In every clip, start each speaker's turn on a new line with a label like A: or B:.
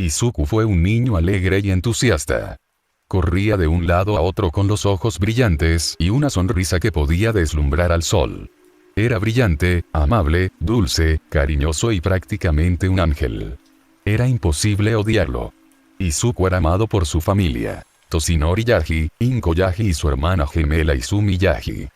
A: Izuku fue un niño alegre y entusiasta. Corría de un lado a otro con los ojos brillantes y una sonrisa que podía deslumbrar al sol. Era brillante, amable, dulce, cariñoso y prácticamente un ángel. Era imposible odiarlo. Izuku era amado por su familia, Toshinori Yagi, Inko Yagi y su hermana gemela Izumi Yagi.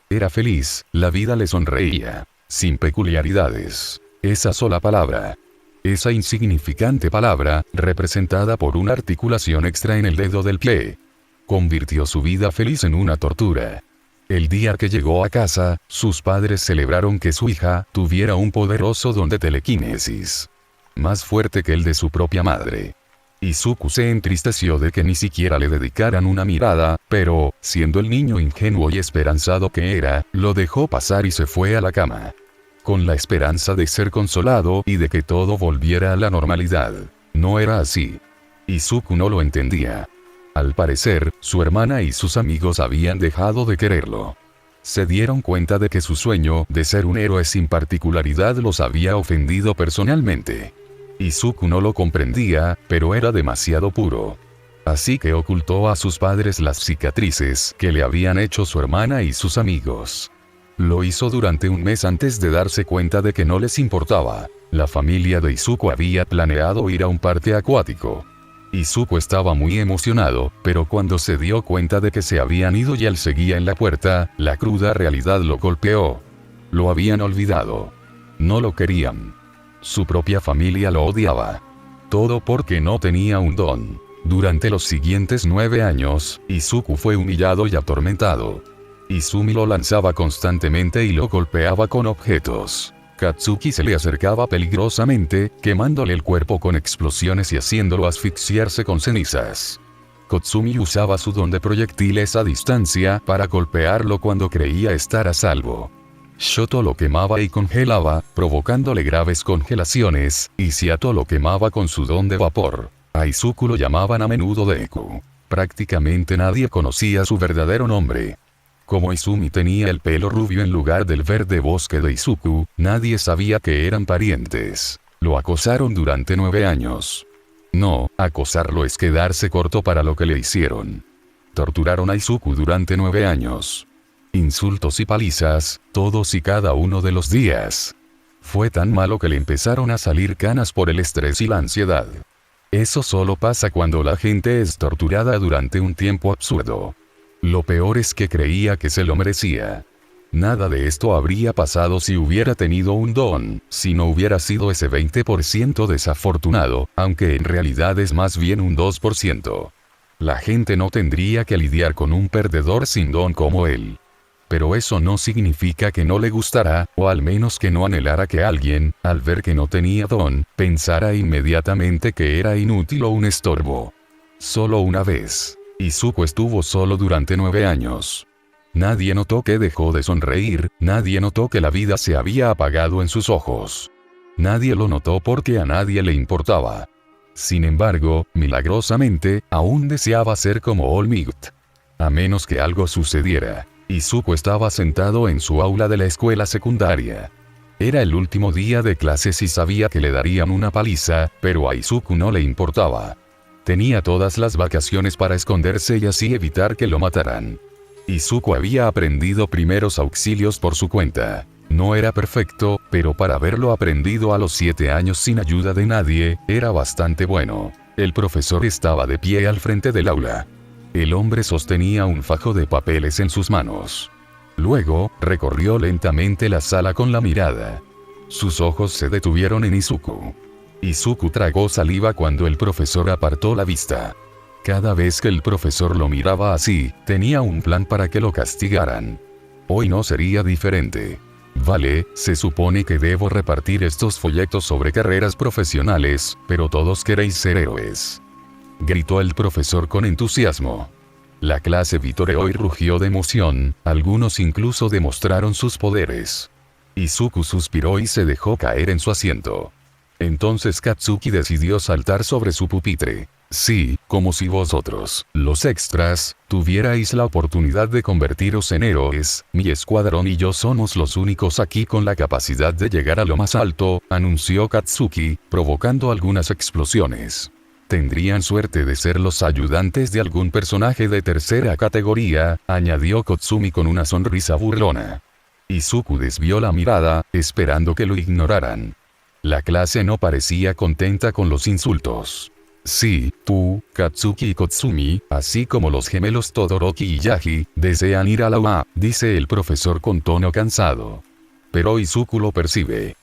A: Era feliz, la vida le sonreía, sin peculiaridades. Esa sola palabra. Esa insignificante palabra, representada por una articulación extra en el dedo del pie, convirtió su vida feliz en una tortura. El día que llegó a casa, sus padres celebraron que su hija tuviera un poderoso don de telequinesis, más fuerte que el de su propia madre. Izuku se entristeció de que ni siquiera le dedicaran una mirada, pero, siendo el niño ingenuo y esperanzado que era, lo dejó pasar y se fue a la cama, con la esperanza de ser consolado y de que todo volviera a la normalidad. No era así. Izuku no lo entendía. Al parecer, su hermana y sus amigos habían dejado de quererlo. Se dieron cuenta de que su sueño de ser un héroe sin particularidad los había ofendido personalmente. Izuku no lo comprendía, pero era demasiado puro. Así que ocultó a sus padres las cicatrices que le habían hecho su hermana y sus amigos. Lo hizo durante un mes antes de darse cuenta de que no les importaba. La familia de Izuku había planeado ir a un parque acuático. Izuku estaba muy emocionado, pero cuando se dio cuenta de que se habían ido y él seguía en la puerta, la cruda realidad lo golpeó. Lo habían olvidado. No lo querían. Su propia familia lo odiaba. Todo porque no tenía un don. Durante los siguientes 9 años, Izuku fue humillado y atormentado. Izumi lo lanzaba constantemente y lo golpeaba con objetos. Katsuki se le acercaba peligrosamente, quemándole el cuerpo con explosiones y haciéndolo asfixiarse con cenizas. Kotsumi usaba su don de proyectiles a distancia para golpearlo cuando creía estar a salvo. Shoto lo quemaba y congelaba, provocándole graves congelaciones, y Seato lo quemaba con su don de vapor. A Izuku lo llamaban a menudo Deku. Prácticamente nadie conocía su verdadero nombre. Como Izumi tenía el pelo rubio en lugar del verde bosque de Izuku, nadie sabía que eran parientes. Lo acosaron durante 9 años. No, acosarlo es quedarse corto para lo que le hicieron. Torturaron a Izuku durante 9 años. Insultos y palizas, todos y cada uno de los días. Fue tan malo que le empezaron a salir canas por el estrés y la ansiedad. Eso solo pasa cuando la gente es torturada durante un tiempo absurdo. Lo peor es que creía que se lo merecía. Nada de esto habría pasado si hubiera tenido un don, si no hubiera sido ese 20% desafortunado, aunque en realidad es más bien un 2%. La gente no tendría que lidiar con un perdedor sin don como él. Pero eso no significa que no le gustara, o al menos que no anhelara que alguien, al ver que no tenía don, pensara inmediatamente que era inútil o un estorbo. Solo una vez. Izuku estuvo solo durante 9 años. Nadie notó que dejó de sonreír, nadie notó que la vida se había apagado en sus ojos. Nadie lo notó porque a nadie le importaba. Sin embargo, milagrosamente, aún deseaba ser como All Might. A menos que algo sucediera. Izuku estaba sentado en su aula de la escuela secundaria. Era el último día de clases y sabía que le darían una paliza, pero a Izuku no le importaba. Tenía todas las vacaciones para esconderse y así evitar que lo mataran. Izuku había aprendido primeros auxilios por su cuenta. No era perfecto, pero para haberlo aprendido a los 7 años sin ayuda de nadie, era bastante bueno. El profesor estaba de pie al frente del aula. El hombre sostenía un fajo de papeles en sus manos. Luego, recorrió lentamente la sala con la mirada. Sus ojos se detuvieron en Izuku. Izuku tragó saliva cuando el profesor apartó la vista. Cada vez que el profesor lo miraba así, tenía un plan para que lo castigaran. Hoy no sería diferente. Vale, se supone que debo repartir estos folletos sobre carreras profesionales, pero todos queréis ser héroes. Gritó el profesor con entusiasmo. La clase vitoreó y rugió de emoción, algunos incluso demostraron sus poderes. Izuku suspiró y se dejó caer en su asiento. Entonces Katsuki decidió saltar sobre su pupitre. Sí, como si vosotros, los extras, tuvierais la oportunidad de convertiros en héroes, mi escuadrón y yo somos los únicos aquí con la capacidad de llegar a lo más alto, anunció Katsuki, provocando algunas explosiones. Tendrían suerte de ser los ayudantes de algún personaje de tercera categoría, añadió Kotsumi con una sonrisa burlona. Izuku desvió la mirada, esperando que lo ignoraran. La clase no parecía contenta con los insultos. Sí, tú, Katsuki y Kotsumi, así como los gemelos Todoroki y Yagi, desean ir a la UA, dice el profesor con tono cansado. Pero Izuku lo percibe.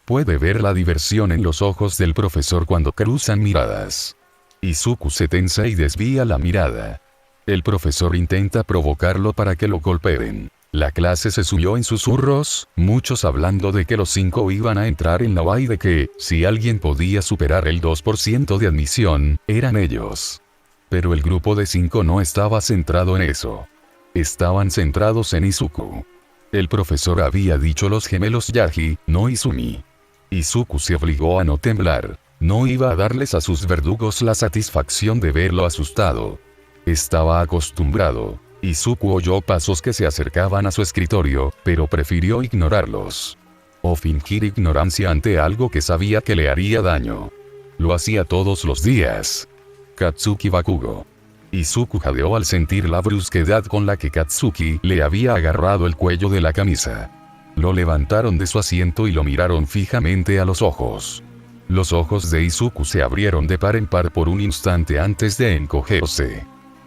A: Puede ver la diversión en los ojos del profesor cuando cruzan miradas. Izuku se tensa y desvía la mirada. El profesor intenta provocarlo para que lo golpeen. La clase se sumió en susurros, muchos hablando de que los 5 iban a entrar en la UA y de que, si alguien podía superar el 2% de admisión, eran ellos. Pero el grupo de 5 no estaba centrado en eso. Estaban centrados en Izuku. El profesor había dicho los gemelos Yagi, no Izumi. Izuku se obligó a no temblar. No iba a darles a sus verdugos la satisfacción de verlo asustado. Estaba acostumbrado. Izuku oyó pasos que se acercaban a su escritorio, pero prefirió ignorarlos. O fingir ignorancia ante algo que sabía que le haría daño. Lo hacía todos los días. Katsuki Bakugo. Izuku jadeó al sentir la brusquedad con la que Katsuki le había agarrado el cuello de la camisa. Lo levantaron de su asiento y lo miraron fijamente a los ojos. Los ojos de Izuku se abrieron de par en par por un instante antes de encogerse.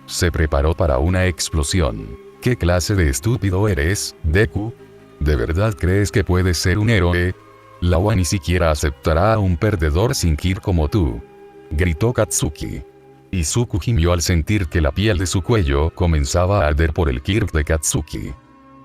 A: Se preparó para una explosión. ¿Qué clase de estúpido eres, Deku? ¿De verdad crees que puedes ser un héroe? La UA ni siquiera aceptará a un perdedor sin Kir como tú. Gritó Katsuki. Izuku gimió al sentir que la piel de su cuello comenzaba a arder por el Kir de Katsuki.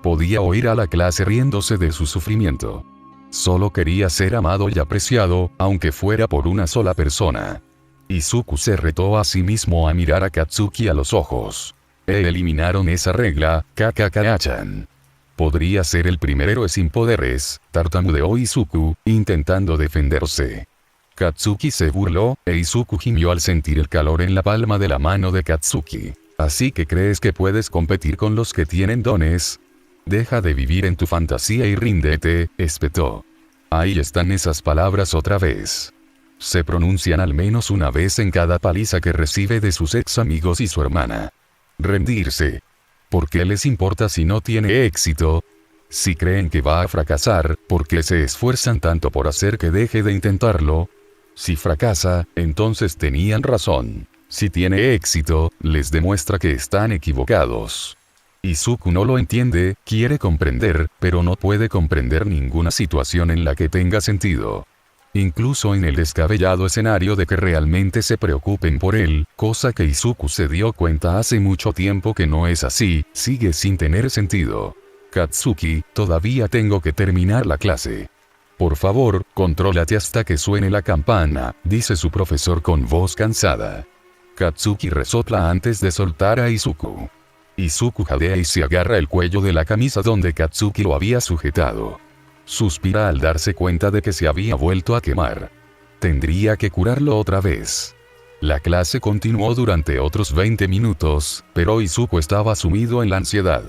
A: Podía oír a la clase riéndose de su sufrimiento. Solo quería ser amado y apreciado, aunque fuera por una sola persona. Izuku se retó a sí mismo a mirar a Katsuki a los ojos. Eliminaron esa regla, Kakakaya-chan. Podría ser el primer héroe sin poderes, tartamudeó Izuku, intentando defenderse. Katsuki se burló, e Izuku gimió al sentir el calor en la palma de la mano de Katsuki. ¿Así que crees que puedes competir con los que tienen dones? Deja de vivir en tu fantasía y ríndete, espetó. Ahí están esas palabras otra vez. Se pronuncian al menos una vez en cada paliza que recibe de sus ex amigos y su hermana. Rendirse. ¿Por qué les importa si no tiene éxito? Si creen que va a fracasar, ¿por qué se esfuerzan tanto por hacer que deje de intentarlo? Si fracasa, entonces tenían razón. Si tiene éxito, les demuestra que están equivocados. Izuku no lo entiende, quiere comprender, pero no puede comprender ninguna situación en la que tenga sentido. Incluso en el descabellado escenario de que realmente se preocupen por él, cosa que Izuku se dio cuenta hace mucho tiempo que no es así, sigue sin tener sentido. Katsuki, todavía tengo que terminar la clase. Por favor, contrólate hasta que suene la campana, dice su profesor con voz cansada. Katsuki resopla antes de soltar a Izuku. Izuku jadea y se agarra el cuello de la camisa donde Katsuki lo había sujetado. Suspira al darse cuenta de que se había vuelto a quemar. Tendría que curarlo otra vez. La clase continuó durante otros 20 minutos, pero Izuku estaba sumido en la ansiedad.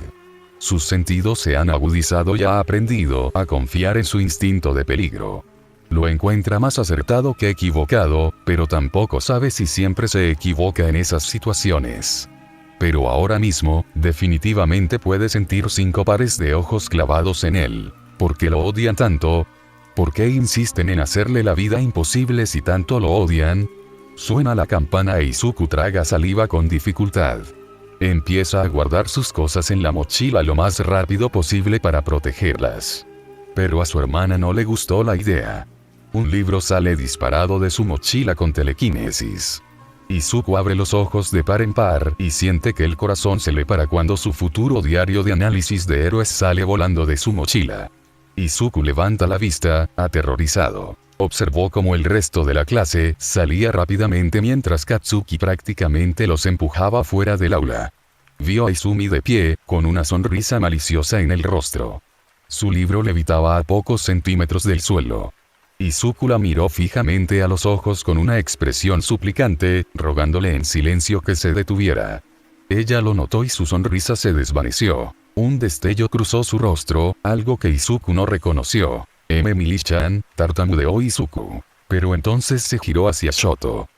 A: Sus sentidos se han agudizado y ha aprendido a confiar en su instinto de peligro. Lo encuentra más acertado que equivocado, pero tampoco sabe si siempre se equivoca en esas situaciones. Pero ahora mismo, definitivamente puede sentir 5 pares de ojos clavados en él. ¿Por qué lo odian tanto? ¿Por qué insisten en hacerle la vida imposible si tanto lo odian? Suena la campana e Izuku traga saliva con dificultad. Empieza a guardar sus cosas en la mochila lo más rápido posible para protegerlas. Pero a su hermana no le gustó la idea. Un libro sale disparado de su mochila con telequinesis. Izuku abre los ojos de par en par y siente que el corazón se le para cuando su futuro diario de análisis de héroes sale volando de su mochila. Izuku levanta la vista, aterrorizado. Observó cómo el resto de la clase salía rápidamente mientras Katsuki prácticamente los empujaba fuera del aula. Vio a Izumi de pie, con una sonrisa maliciosa en el rostro. Su libro levitaba a pocos centímetros del suelo. Izuku la miró fijamente a los ojos con una expresión suplicante, rogándole en silencio que se detuviera. Ella lo notó y su sonrisa se desvaneció. Un destello cruzó su rostro, algo que Izuku no reconoció. Mili-chan, tartamudeó Izuku. Pero entonces se giró hacia Shoto.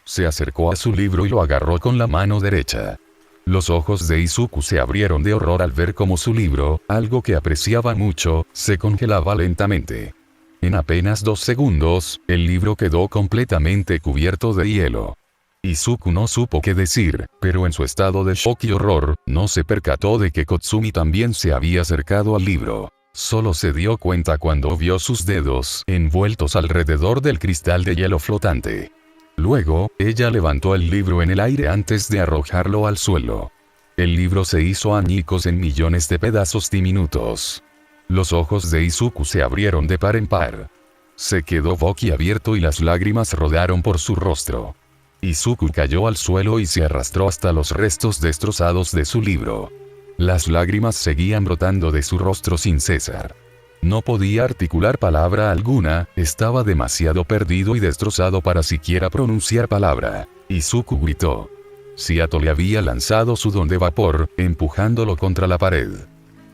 A: Se acercó a su libro y lo agarró con la mano derecha. Los ojos de Izuku se abrieron de horror al ver cómo su libro, algo que apreciaba mucho, se congelaba lentamente. En apenas 2 segundos, el libro quedó completamente cubierto de hielo. Izuku no supo qué decir, pero en su estado de shock y horror, no se percató de que Kotsumi también se había acercado al libro. Solo se dio cuenta cuando vio sus dedos envueltos alrededor del cristal de hielo flotante. Luego, ella levantó el libro en el aire antes de arrojarlo al suelo. El libro se hizo añicos en millones de pedazos diminutos. Los ojos de Izuku se abrieron de par en par. Se quedó boquiabierto y las lágrimas rodaron por su rostro. Izuku cayó al suelo y se arrastró hasta los restos destrozados de su libro. Las lágrimas seguían brotando de su rostro sin cesar. No podía articular palabra alguna, estaba demasiado perdido y destrozado para siquiera pronunciar palabra. Izuku gritó. Seato le había lanzado su don de vapor, empujándolo contra la pared.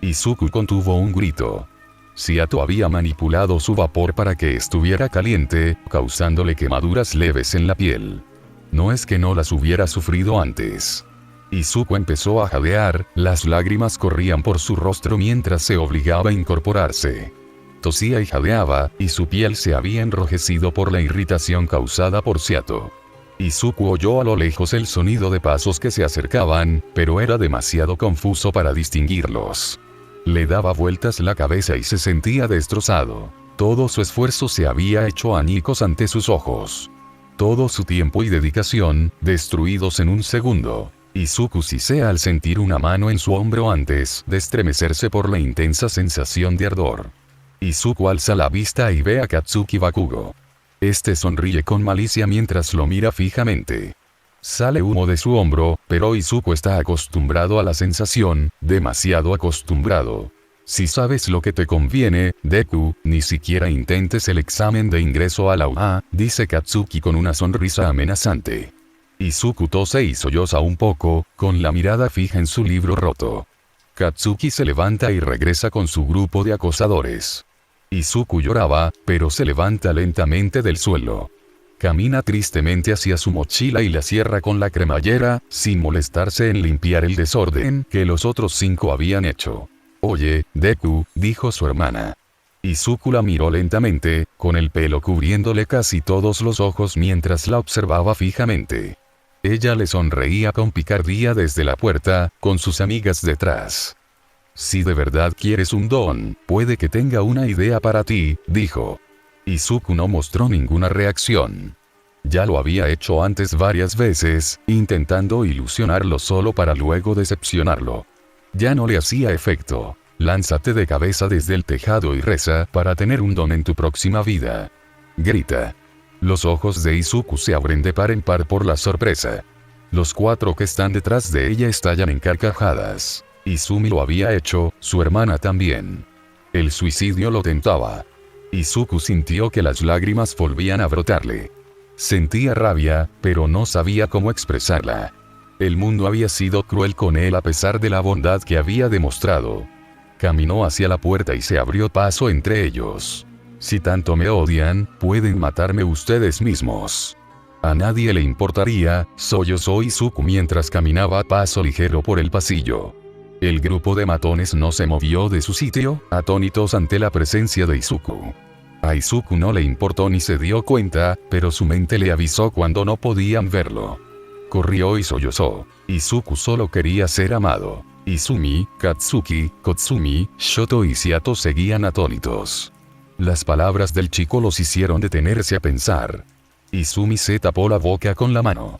A: Izuku contuvo un grito. Seato había manipulado su vapor para que estuviera caliente, causándole quemaduras leves en la piel. No es que no las hubiera sufrido antes. Izuku empezó a jadear, las lágrimas corrían por su rostro mientras se obligaba a incorporarse. Tosía y jadeaba, y su piel se había enrojecido por la irritación causada por Seato. Izuku oyó a lo lejos el sonido de pasos que se acercaban, pero era demasiado confuso para distinguirlos. Le daba vueltas la cabeza y se sentía destrozado. Todo su esfuerzo se había hecho añicos ante sus ojos. Todo su tiempo y dedicación, destruidos en un segundo. Izuku sisea al sentir una mano en su hombro antes de estremecerse por la intensa sensación de ardor. Izuku alza la vista y ve a Katsuki Bakugo. Este sonríe con malicia mientras lo mira fijamente. Sale humo de su hombro, pero Izuku está acostumbrado a la sensación, demasiado acostumbrado. Si sabes lo que te conviene, Deku, ni siquiera intentes el examen de ingreso a la UA, dice Katsuki con una sonrisa amenazante. Izuku tose y solloza un poco, con la mirada fija en su libro roto. Katsuki se levanta y regresa con su grupo de acosadores. Izuku lloraba, pero se levanta lentamente del suelo. Camina tristemente hacia su mochila y la cierra con la cremallera, sin molestarse en limpiar el desorden que los otros 5 habían hecho. Oye, Deku, dijo su hermana. Izuku la miró lentamente, con el pelo cubriéndole casi todos los ojos mientras la observaba fijamente. Ella le sonreía con picardía desde la puerta, con sus amigas detrás. Si de verdad quieres un don, puede que tenga una idea para ti, dijo. Izuku no mostró ninguna reacción. Ya lo había hecho antes varias veces, intentando ilusionarlo solo para luego decepcionarlo. Ya no le hacía efecto. Lánzate de cabeza desde el tejado y reza para tener un don en tu próxima vida. Grita. Los ojos de Izuku se abren de par en par por la sorpresa. Los 4 que están detrás de ella estallan en carcajadas. Izumi lo había hecho, su hermana también. El suicidio lo tentaba. Izuku sintió que las lágrimas volvían a brotarle. Sentía rabia, pero no sabía cómo expresarla. El mundo había sido cruel con él a pesar de la bondad que había demostrado. Caminó hacia la puerta y se abrió paso entre ellos. Si tanto me odian, pueden matarme ustedes mismos. A nadie le importaría, sollozó Izuku mientras caminaba a paso ligero por el pasillo. El grupo de matones no se movió de su sitio, atónitos ante la presencia de Izuku. A Izuku no le importó ni se dio cuenta, pero su mente le avisó cuando no podían verlo. Corrió y sollozó. Izuku solo quería ser amado. Izumi, Katsuki, Kotsumi, Shoto y Seato seguían atónitos. Las palabras del chico los hicieron detenerse a pensar. Izumi se tapó la boca con la mano.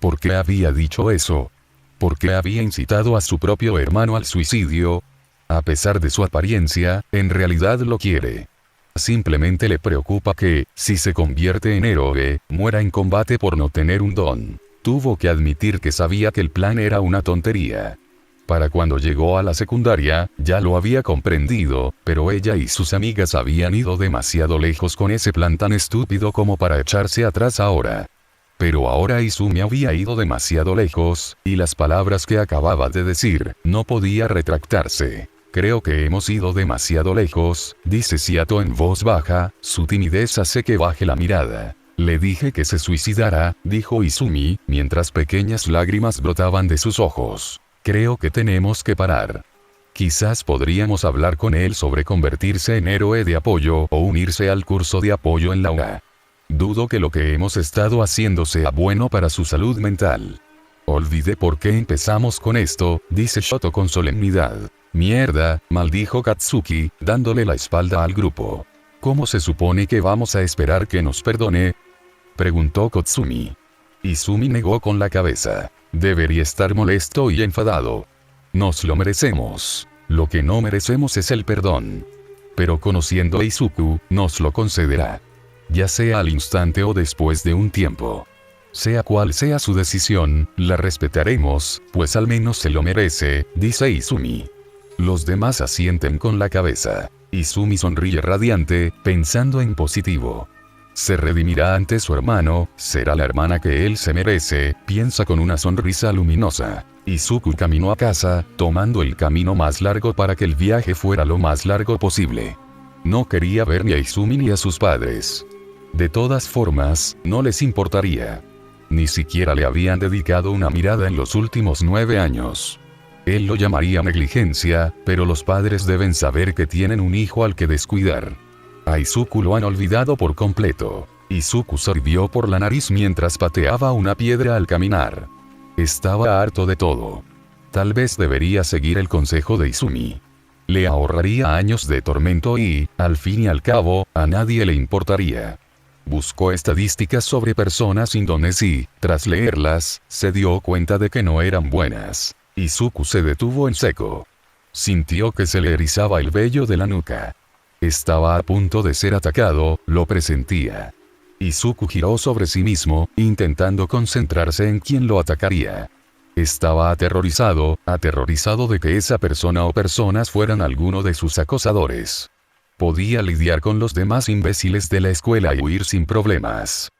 A: ¿Por qué había dicho eso? ¿Por qué había incitado a su propio hermano al suicidio? A pesar de su apariencia, en realidad lo quiere. Simplemente le preocupa que, si se convierte en héroe, muera en combate por no tener un don. Tuvo que admitir que sabía que el plan era una tontería. Para cuando llegó a la secundaria, ya lo había comprendido, pero ella y sus amigas habían ido demasiado lejos con ese plan tan estúpido como para echarse atrás ahora. Pero ahora Izumi había ido demasiado lejos, y las palabras que acababa de decir, no podía retractarse. Creo que hemos ido demasiado lejos, dice Seato en voz baja, su timidez hace que baje la mirada. Le dije que se suicidara, dijo Izumi, mientras pequeñas lágrimas brotaban de sus ojos. Creo que tenemos que parar. Quizás podríamos hablar con él sobre convertirse en héroe de apoyo o unirse al curso de apoyo en la UA. Dudo que lo que hemos estado haciendo sea bueno para su salud mental. Olvidé por qué empezamos con esto, dice Shoto con solemnidad. Mierda, maldijo Katsuki, dándole la espalda al grupo. ¿Cómo se supone que vamos a esperar que nos perdone? Preguntó Kotsumi. Izumi negó con la cabeza. Debería estar molesto y enfadado. Nos lo merecemos. Lo que no merecemos es el perdón. Pero conociendo a Izuku, nos lo concederá. Ya sea al instante o después de un tiempo. Sea cual sea su decisión, la respetaremos, pues al menos se lo merece, dice Izumi. Los demás asienten con la cabeza. Izumi sonríe radiante, pensando en positivo. Se redimirá ante su hermano, será la hermana que él se merece, piensa con una sonrisa luminosa. Izuku caminó a casa, tomando el camino más largo para que el viaje fuera lo más largo posible. No quería ver ni a Izumi ni a sus padres. De todas formas, no les importaría. Ni siquiera le habían dedicado una mirada en los últimos 9 años. Él lo llamaría negligencia, pero los padres deben saber que tienen un hijo al que descuidar. A Izuku lo han olvidado por completo. Izuku sorbió por la nariz mientras pateaba una piedra al caminar. Estaba harto de todo. Tal vez debería seguir el consejo de Izumi. Le ahorraría años de tormento y, al fin y al cabo, a nadie le importaría. Buscó estadísticas sobre personas indones y, tras leerlas, se dio cuenta de que no eran buenas. Izuku se detuvo en seco. Sintió que se le erizaba el vello de la nuca. Estaba a punto de ser atacado, lo presentía. Izuku giró sobre sí mismo, intentando concentrarse en quién lo atacaría. Estaba aterrorizado de que esa persona o personas fueran alguno de sus acosadores. Podía lidiar con los demás imbéciles de la escuela y huir sin problemas.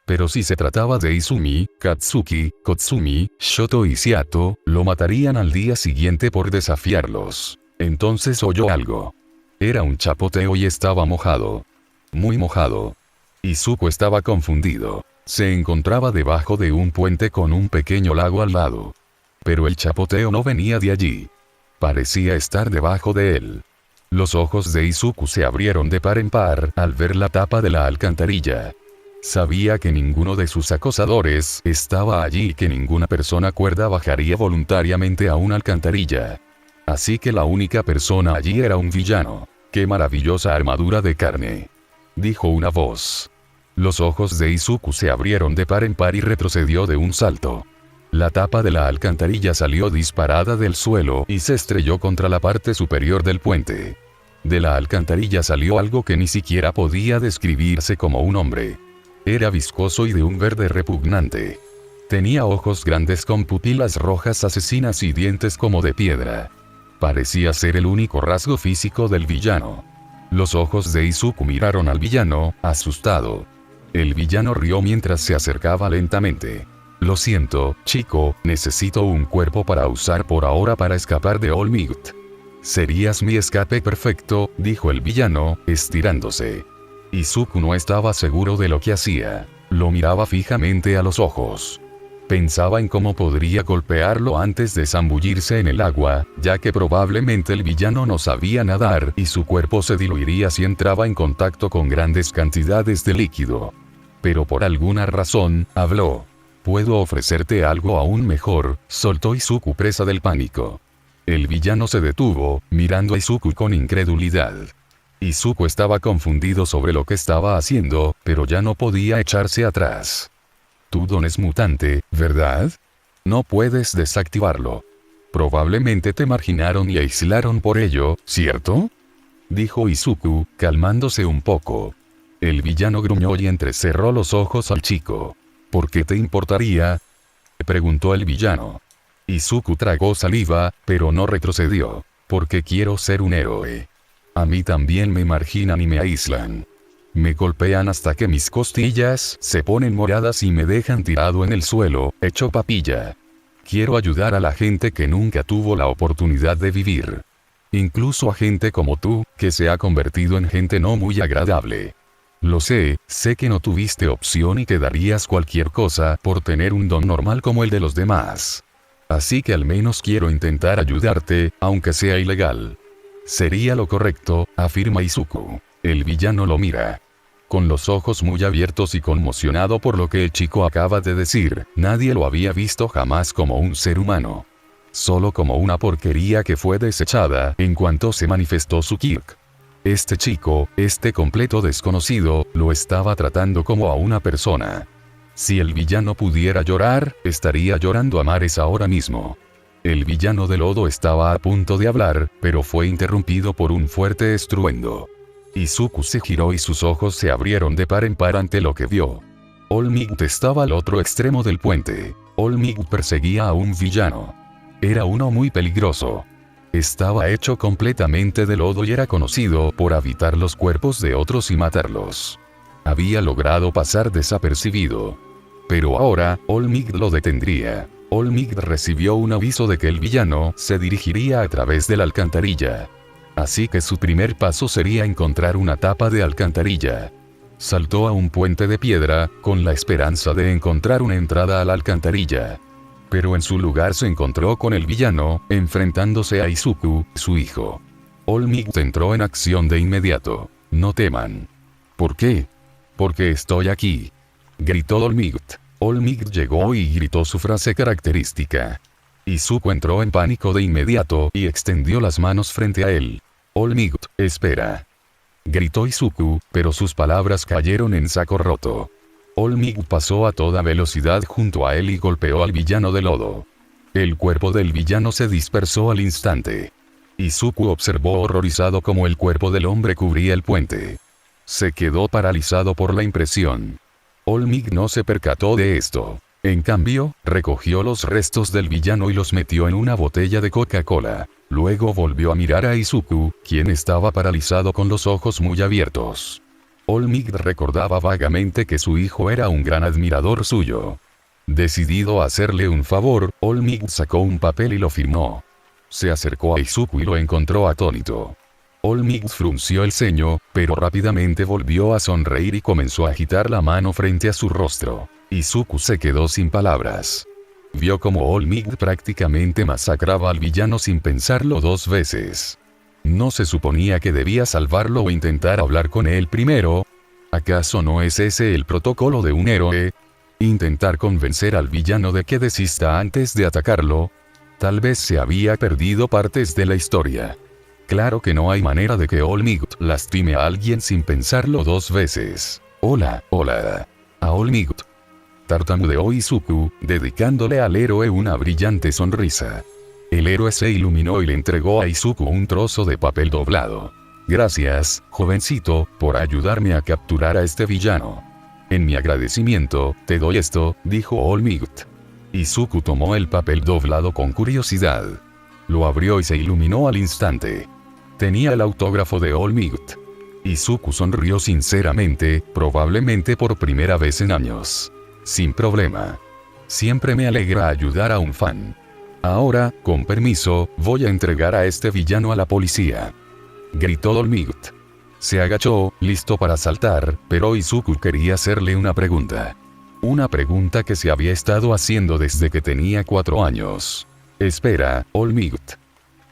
A: Pero si se trataba de Izumi, Katsuki, Kotsumi, Shoto y Seato, lo matarían al día siguiente por desafiarlos. Entonces oyó algo. Era un chapoteo y estaba mojado. Muy mojado. Izuku estaba confundido. Se encontraba debajo de un puente con un pequeño lago al lado. Pero el chapoteo no venía de allí. Parecía estar debajo de él. Los ojos de Izuku se abrieron de par en par al ver la tapa de la alcantarilla. Sabía que ninguno de sus acosadores estaba allí y que ninguna persona cuerda bajaría voluntariamente a una alcantarilla. Así que la única persona allí era un villano. ¡Qué maravillosa armadura de carne!, dijo una voz. Los ojos de Izuku se abrieron de par en par y retrocedió de un salto. La tapa de la alcantarilla salió disparada del suelo y se estrelló contra la parte superior del puente. De la alcantarilla salió algo que ni siquiera podía describirse como un hombre. Era viscoso y de un verde repugnante. Tenía ojos grandes con pupilas rojas asesinas y dientes como de piedra. Parecía ser el único rasgo físico del villano. Los ojos de Izuku miraron al villano, asustado. El villano rió mientras se acercaba lentamente. Lo siento, chico, necesito un cuerpo para usar por ahora para escapar de All Might. Serías mi escape perfecto, dijo el villano, estirándose. Izuku no estaba seguro de lo que hacía. Lo miraba fijamente a los ojos. Pensaba en cómo podría golpearlo antes de zambullirse en el agua, ya que probablemente el villano no sabía nadar y su cuerpo se diluiría si entraba en contacto con grandes cantidades de líquido. Pero por alguna razón, habló. Puedo ofrecerte algo aún mejor, soltó Izuku presa del pánico. El villano se detuvo, mirando a Izuku con incredulidad. Izuku estaba confundido sobre lo que estaba haciendo, pero ya no podía echarse atrás. Tu don es mutante, ¿verdad? No puedes desactivarlo. Probablemente te marginaron y aislaron por ello, ¿cierto?, dijo Izuku, calmándose un poco. El villano gruñó y entrecerró los ojos al chico. ¿Por qué te importaría?, preguntó el villano. Izuku tragó saliva, pero no retrocedió. Porque quiero ser un héroe. A mí también me marginan y me aíslan. Me golpean hasta que mis costillas se ponen moradas y me dejan tirado en el suelo, hecho papilla. Quiero ayudar a la gente que nunca tuvo la oportunidad de vivir. Incluso a gente como tú, que se ha convertido en gente no muy agradable. Lo sé que no tuviste opción y que darías cualquier cosa por tener un don normal como el de los demás. Así que al menos quiero intentar ayudarte, aunque sea ilegal. Sería lo correcto, afirma Izuku. El villano lo mira. Con los ojos muy abiertos y conmocionado por lo que el chico acaba de decir, nadie lo había visto jamás como un ser humano. Solo como una porquería que fue desechada en cuanto se manifestó su Kirk. Este chico, este completo desconocido, lo estaba tratando como a una persona. Si el villano pudiera llorar, estaría llorando a mares ahora mismo. El villano de lodo estaba a punto de hablar, pero fue interrumpido por un fuerte estruendo. Izuku se giró y sus ojos se abrieron de par en par ante lo que vio. All Might estaba al otro extremo del puente. All Might perseguía a un villano. Era uno muy peligroso. Estaba hecho completamente de lodo y era conocido por habitar los cuerpos de otros y matarlos. Había logrado pasar desapercibido. Pero ahora, All Might lo detendría. All Might recibió un aviso de que el villano se dirigiría a través de la alcantarilla. Así que su primer paso sería encontrar una tapa de alcantarilla. Saltó a un puente de piedra, con la esperanza de encontrar una entrada a la alcantarilla. Pero en su lugar se encontró con el villano, enfrentándose a Izuku, su hijo. All Might entró en acción de inmediato. No teman. ¿Por qué? Porque estoy aquí. Gritó All Might. All Might llegó y gritó su frase característica. Izuku entró en pánico de inmediato y extendió las manos frente a él. All Might, espera. Gritó Izuku, pero sus palabras cayeron en saco roto. All Might pasó a toda velocidad junto a él y golpeó al villano de lodo. El cuerpo del villano se dispersó al instante. Izuku observó horrorizado cómo el cuerpo del hombre cubría el puente. Se quedó paralizado por la impresión. All Might no se percató de esto. En cambio, recogió los restos del villano y los metió en una botella de Coca-Cola. Luego volvió a mirar a Izuku, quien estaba paralizado con los ojos muy abiertos. All Might recordaba vagamente que su hijo era un gran admirador suyo. Decidido a hacerle un favor, All Might sacó un papel y lo firmó. Se acercó a Izuku y lo encontró atónito. All Might frunció el ceño, pero rápidamente volvió a sonreír y comenzó a agitar la mano frente a su rostro. Izuku se quedó sin palabras. Vio como All Might prácticamente masacraba al villano sin pensarlo dos veces. ¿No se suponía que debía salvarlo o intentar hablar con él primero? ¿Acaso no es ese el protocolo de un héroe? ¿Intentar convencer al villano de que desista antes de atacarlo? Tal vez se había perdido partes de la historia. Claro que no hay manera de que All Might lastime a alguien sin pensarlo dos veces. Hola. A All Might. Tartamudeó Izuku, dedicándole al héroe una brillante sonrisa. El héroe se iluminó y le entregó a Izuku un trozo de papel doblado. Gracias, jovencito, por ayudarme a capturar a este villano. En mi agradecimiento, te doy esto, dijo All Might. Izuku tomó el papel doblado con curiosidad. Lo abrió y se iluminó al instante. Tenía el autógrafo de All Might. Izuku sonrió sinceramente, probablemente por primera vez en años. Sin problema. Siempre me alegra ayudar a un fan. Ahora, con permiso, voy a entregar a este villano a la policía. Gritó All Might. Se agachó, listo para saltar, pero Izuku quería hacerle una pregunta. Una pregunta que se había estado haciendo desde que tenía 4 años. Espera, All Might.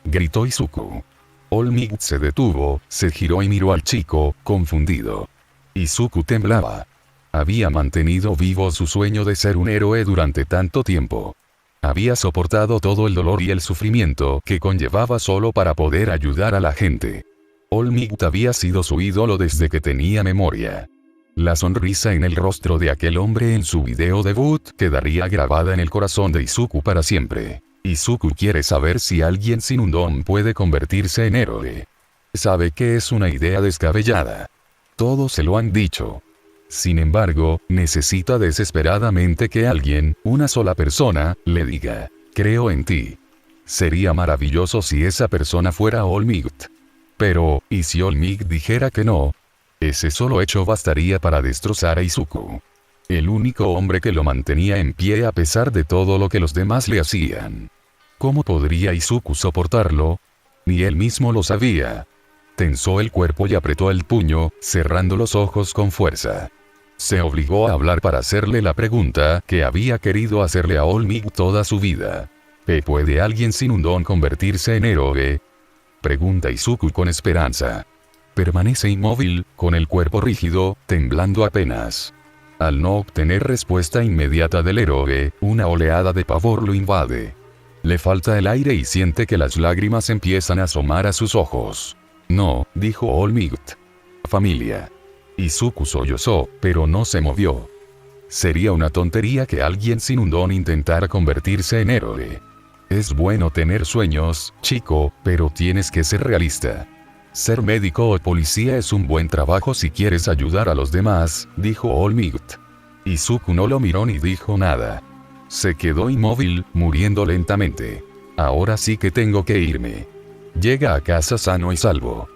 A: Gritó Izuku. All Might se detuvo, se giró y miró al chico, confundido. Izuku temblaba. Había mantenido vivo su sueño de ser un héroe durante tanto tiempo. Había soportado todo el dolor y el sufrimiento que conllevaba solo para poder ayudar a la gente. All Might había sido su ídolo desde que tenía memoria. La sonrisa en el rostro de aquel hombre en su video debut quedaría grabada en el corazón de Izuku para siempre. Izuku quiere saber si alguien sin un don puede convertirse en héroe. Sabe que es una idea descabellada. Todos se lo han dicho. Sin embargo, necesita desesperadamente que alguien, una sola persona, le diga, creo en ti. Sería maravilloso si esa persona fuera All Might. Pero, ¿y si All Might dijera que no? Ese solo hecho bastaría para destrozar a Izuku. El único hombre que lo mantenía en pie a pesar de todo lo que los demás le hacían. ¿Cómo podría Izuku soportarlo? Ni él mismo lo sabía. tensó el cuerpo y apretó el puño, cerrando los ojos con fuerza. Se obligó a hablar para hacerle la pregunta que había querido hacerle a All Might toda su vida. ¿Puede alguien sin un don convertirse en héroe? Pregunta Izuku con esperanza. Permanece inmóvil, con el cuerpo rígido, temblando apenas. Al no obtener respuesta inmediata del héroe, una oleada de pavor lo invade. Le falta el aire y siente que las lágrimas empiezan a asomar a sus ojos. No, dijo All Might. Familia. Izuku sollozó, pero no se movió. Sería una tontería que alguien sin un don intentara convertirse en héroe. Es bueno tener sueños, chico, pero tienes que ser realista. Ser médico o policía es un buen trabajo si quieres ayudar a los demás, dijo All Might. Izuku no lo miró ni dijo nada. Se quedó inmóvil, muriendo lentamente. Ahora sí que tengo que irme. Llega a casa sano y salvo.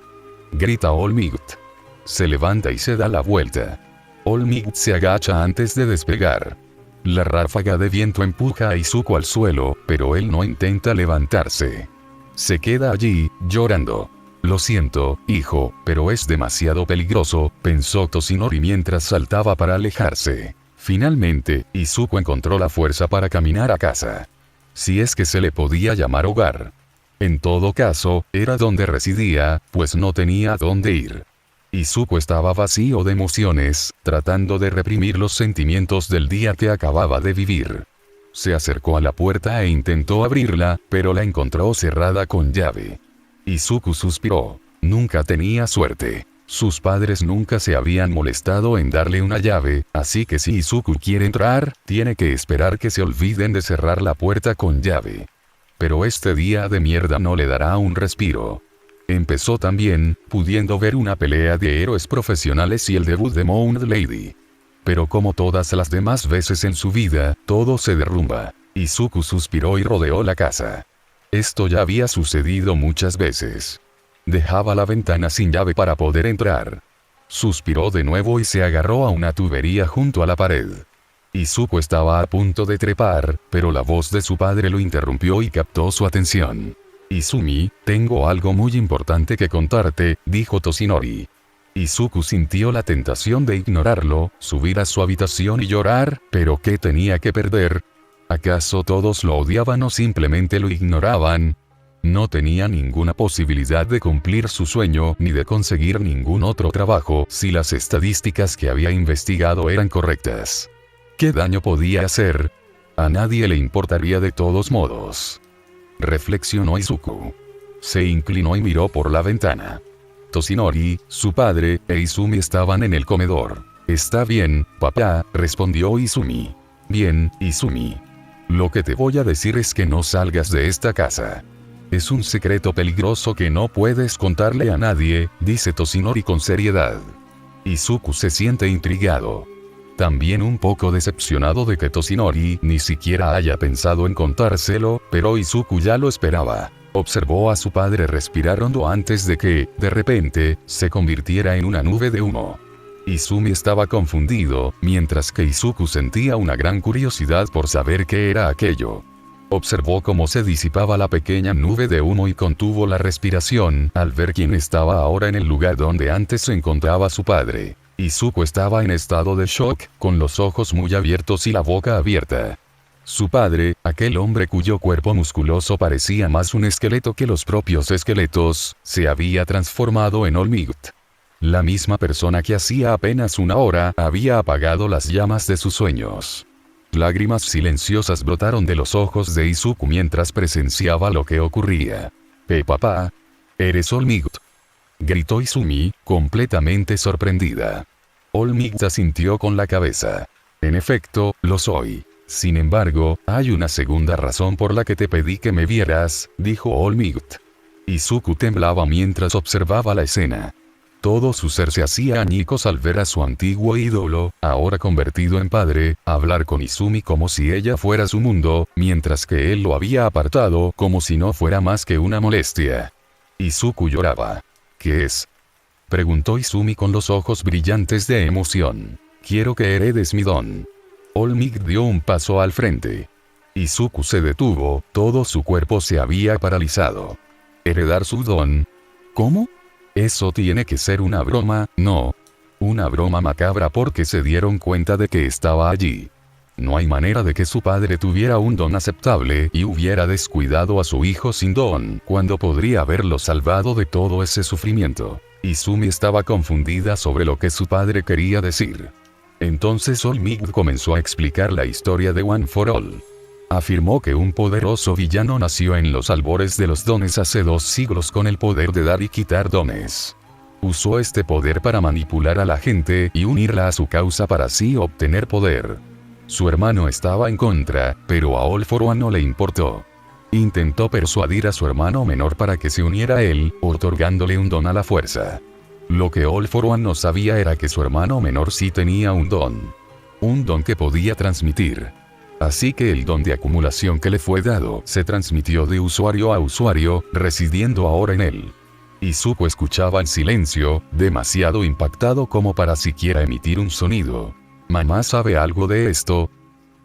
A: Grita All Might. Se levanta y se da la vuelta. All Might se agacha antes de despegar. La ráfaga de viento empuja a Izuku al suelo, pero él no intenta levantarse. Se queda allí, llorando. Lo siento, hijo, pero es demasiado peligroso, pensó Toshinori mientras saltaba para alejarse. Finalmente, Izuku encontró la fuerza para caminar a casa. Si es que se le podía llamar hogar. En todo caso, era donde residía, pues no tenía a dónde ir. Izuku estaba vacío de emociones, tratando de reprimir los sentimientos del día que acababa de vivir. Se acercó a la puerta e intentó abrirla, pero la encontró cerrada con llave. Izuku suspiró. Nunca tenía suerte. Sus padres nunca se habían molestado en darle una llave, así que si Izuku quiere entrar, tiene que esperar que se olviden de cerrar la puerta con llave. Pero este día de mierda no le dará un respiro. Empezó también, pudiendo ver una pelea de héroes profesionales y el debut de Moon Lady. Pero como todas las demás veces en su vida, todo se derrumba. Izuku suspiró y rodeó la casa. Esto ya había sucedido muchas veces. Dejaba la ventana sin llave para poder entrar. Suspiró de nuevo y se agarró a una tubería junto a la pared. Izuku estaba a punto de trepar, pero la voz de su padre lo interrumpió y captó su atención. Izumi, tengo algo muy importante que contarte, dijo Toshinori. Izuku sintió la tentación de ignorarlo, subir a su habitación y llorar, pero ¿qué tenía que perder? ¿Acaso todos lo odiaban o simplemente lo ignoraban? No tenía ninguna posibilidad de cumplir su sueño ni de conseguir ningún otro trabajo si las estadísticas que había investigado eran correctas. ¿Qué daño podía hacer? A nadie le importaría de todos modos. Reflexionó Izuku. Se inclinó y miró por la ventana. Toshinori, su padre, e Izumi estaban en el comedor. Está bien, papá, respondió Izumi. Bien, Izumi. Lo que te voy a decir es que no salgas de esta casa. Es un secreto peligroso que no puedes contarle a nadie, dice Toshinori con seriedad. Izuku se siente intrigado. También un poco decepcionado de que Toshinori ni siquiera haya pensado en contárselo, pero Izuku ya lo esperaba. Observó a su padre respirar hondo antes de que, de repente, se convirtiera en una nube de humo. Izumi estaba confundido, mientras que Izuku sentía una gran curiosidad por saber qué era aquello. Observó cómo se disipaba la pequeña nube de humo y contuvo la respiración al ver quién estaba ahora en el lugar donde antes se encontraba su padre. Izuku estaba en estado de shock, con los ojos muy abiertos y la boca abierta. Su padre, aquel hombre cuyo cuerpo musculoso parecía más un esqueleto que los propios esqueletos, se había transformado en All Might. La misma persona que hacía apenas una hora había apagado las llamas de sus sueños. Lágrimas silenciosas brotaron de los ojos de Izuku mientras presenciaba lo que ocurría. Papá. ¿Eres All Might?, gritó Izumi, completamente sorprendida. All Might asintió con la cabeza. En efecto, lo soy. Sin embargo, hay una segunda razón por la que te pedí que me vieras, dijo All Might. Izuku temblaba mientras observaba la escena. Todo su ser se hacía añicos al ver a su antiguo ídolo, ahora convertido en padre, hablar con Izumi como si ella fuera su mundo, mientras que él lo había apartado como si no fuera más que una molestia. Izuku lloraba. ¿Qué es?, preguntó Izumi con los ojos brillantes de emoción. Quiero que heredes mi don. All Might dio un paso al frente. Izuku se detuvo, todo su cuerpo se había paralizado. ¿Heredar su don? ¿Cómo? Eso tiene que ser una broma, ¿no? Una broma macabra porque se dieron cuenta de que estaba allí. No hay manera de que su padre tuviera un don aceptable y hubiera descuidado a su hijo sin don, cuando podría haberlo salvado de todo ese sufrimiento. Izumi estaba confundida sobre lo que su padre quería decir. Entonces All-Might comenzó a explicar la historia de One for All. Afirmó que un poderoso villano nació en los albores de los dones hace 2 siglos con el poder de dar y quitar dones. Usó este poder para manipular a la gente y unirla a su causa para así obtener poder. Su hermano estaba en contra, pero a All for One no le importó. Intentó persuadir a su hermano menor para que se uniera a él, otorgándole un don a la fuerza. Lo que All for One no sabía era que su hermano menor sí tenía un don. Un don que podía transmitir. Así que el don de acumulación que le fue dado se transmitió de usuario a usuario, residiendo ahora en él. Izuku escuchaba en silencio, demasiado impactado como para siquiera emitir un sonido. ¿Mamá sabe algo de esto?,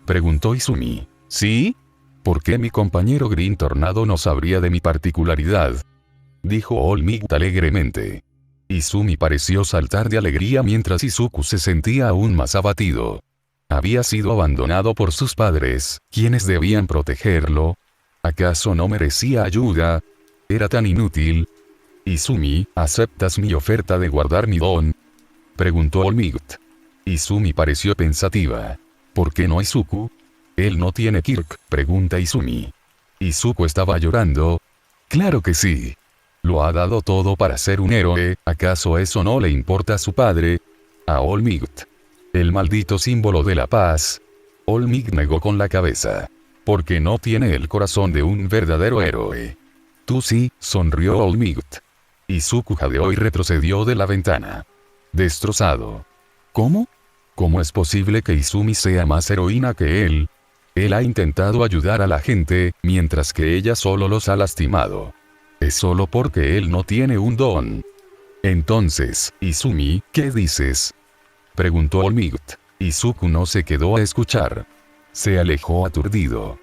A: preguntó Izumi. ¿Sí? ¿Por qué mi compañero Green Tornado no sabría de mi particularidad?, dijo All-Might alegremente. Izumi pareció saltar de alegría mientras Izuku se sentía aún más abatido. Había sido abandonado por sus padres, quienes debían protegerlo. ¿Acaso no merecía ayuda? ¿Era tan inútil? Izumi, ¿aceptas mi oferta de guardar mi don?, preguntó All-Might. Izumi pareció pensativa. ¿Por qué no Izuku? ¿Él no tiene Kirk?, pregunta Izumi. Izuku estaba llorando. Claro que sí. Lo ha dado todo para ser un héroe, ¿acaso eso no le importa a su padre? A All-Might. El maldito símbolo de la paz. All-Might negó con la cabeza. Porque no tiene el corazón de un verdadero héroe. Tú sí, sonrió All-Might. Izuku jadeó y retrocedió de la ventana. Destrozado. ¿Cómo? ¿Cómo es posible que Izumi sea más heroína que él? Él ha intentado ayudar a la gente, mientras que ella solo los ha lastimado. Es solo porque él no tiene un don. Entonces, Izumi, ¿qué dices?, preguntó All-Might. Izuku no se quedó a escuchar. Se alejó aturdido.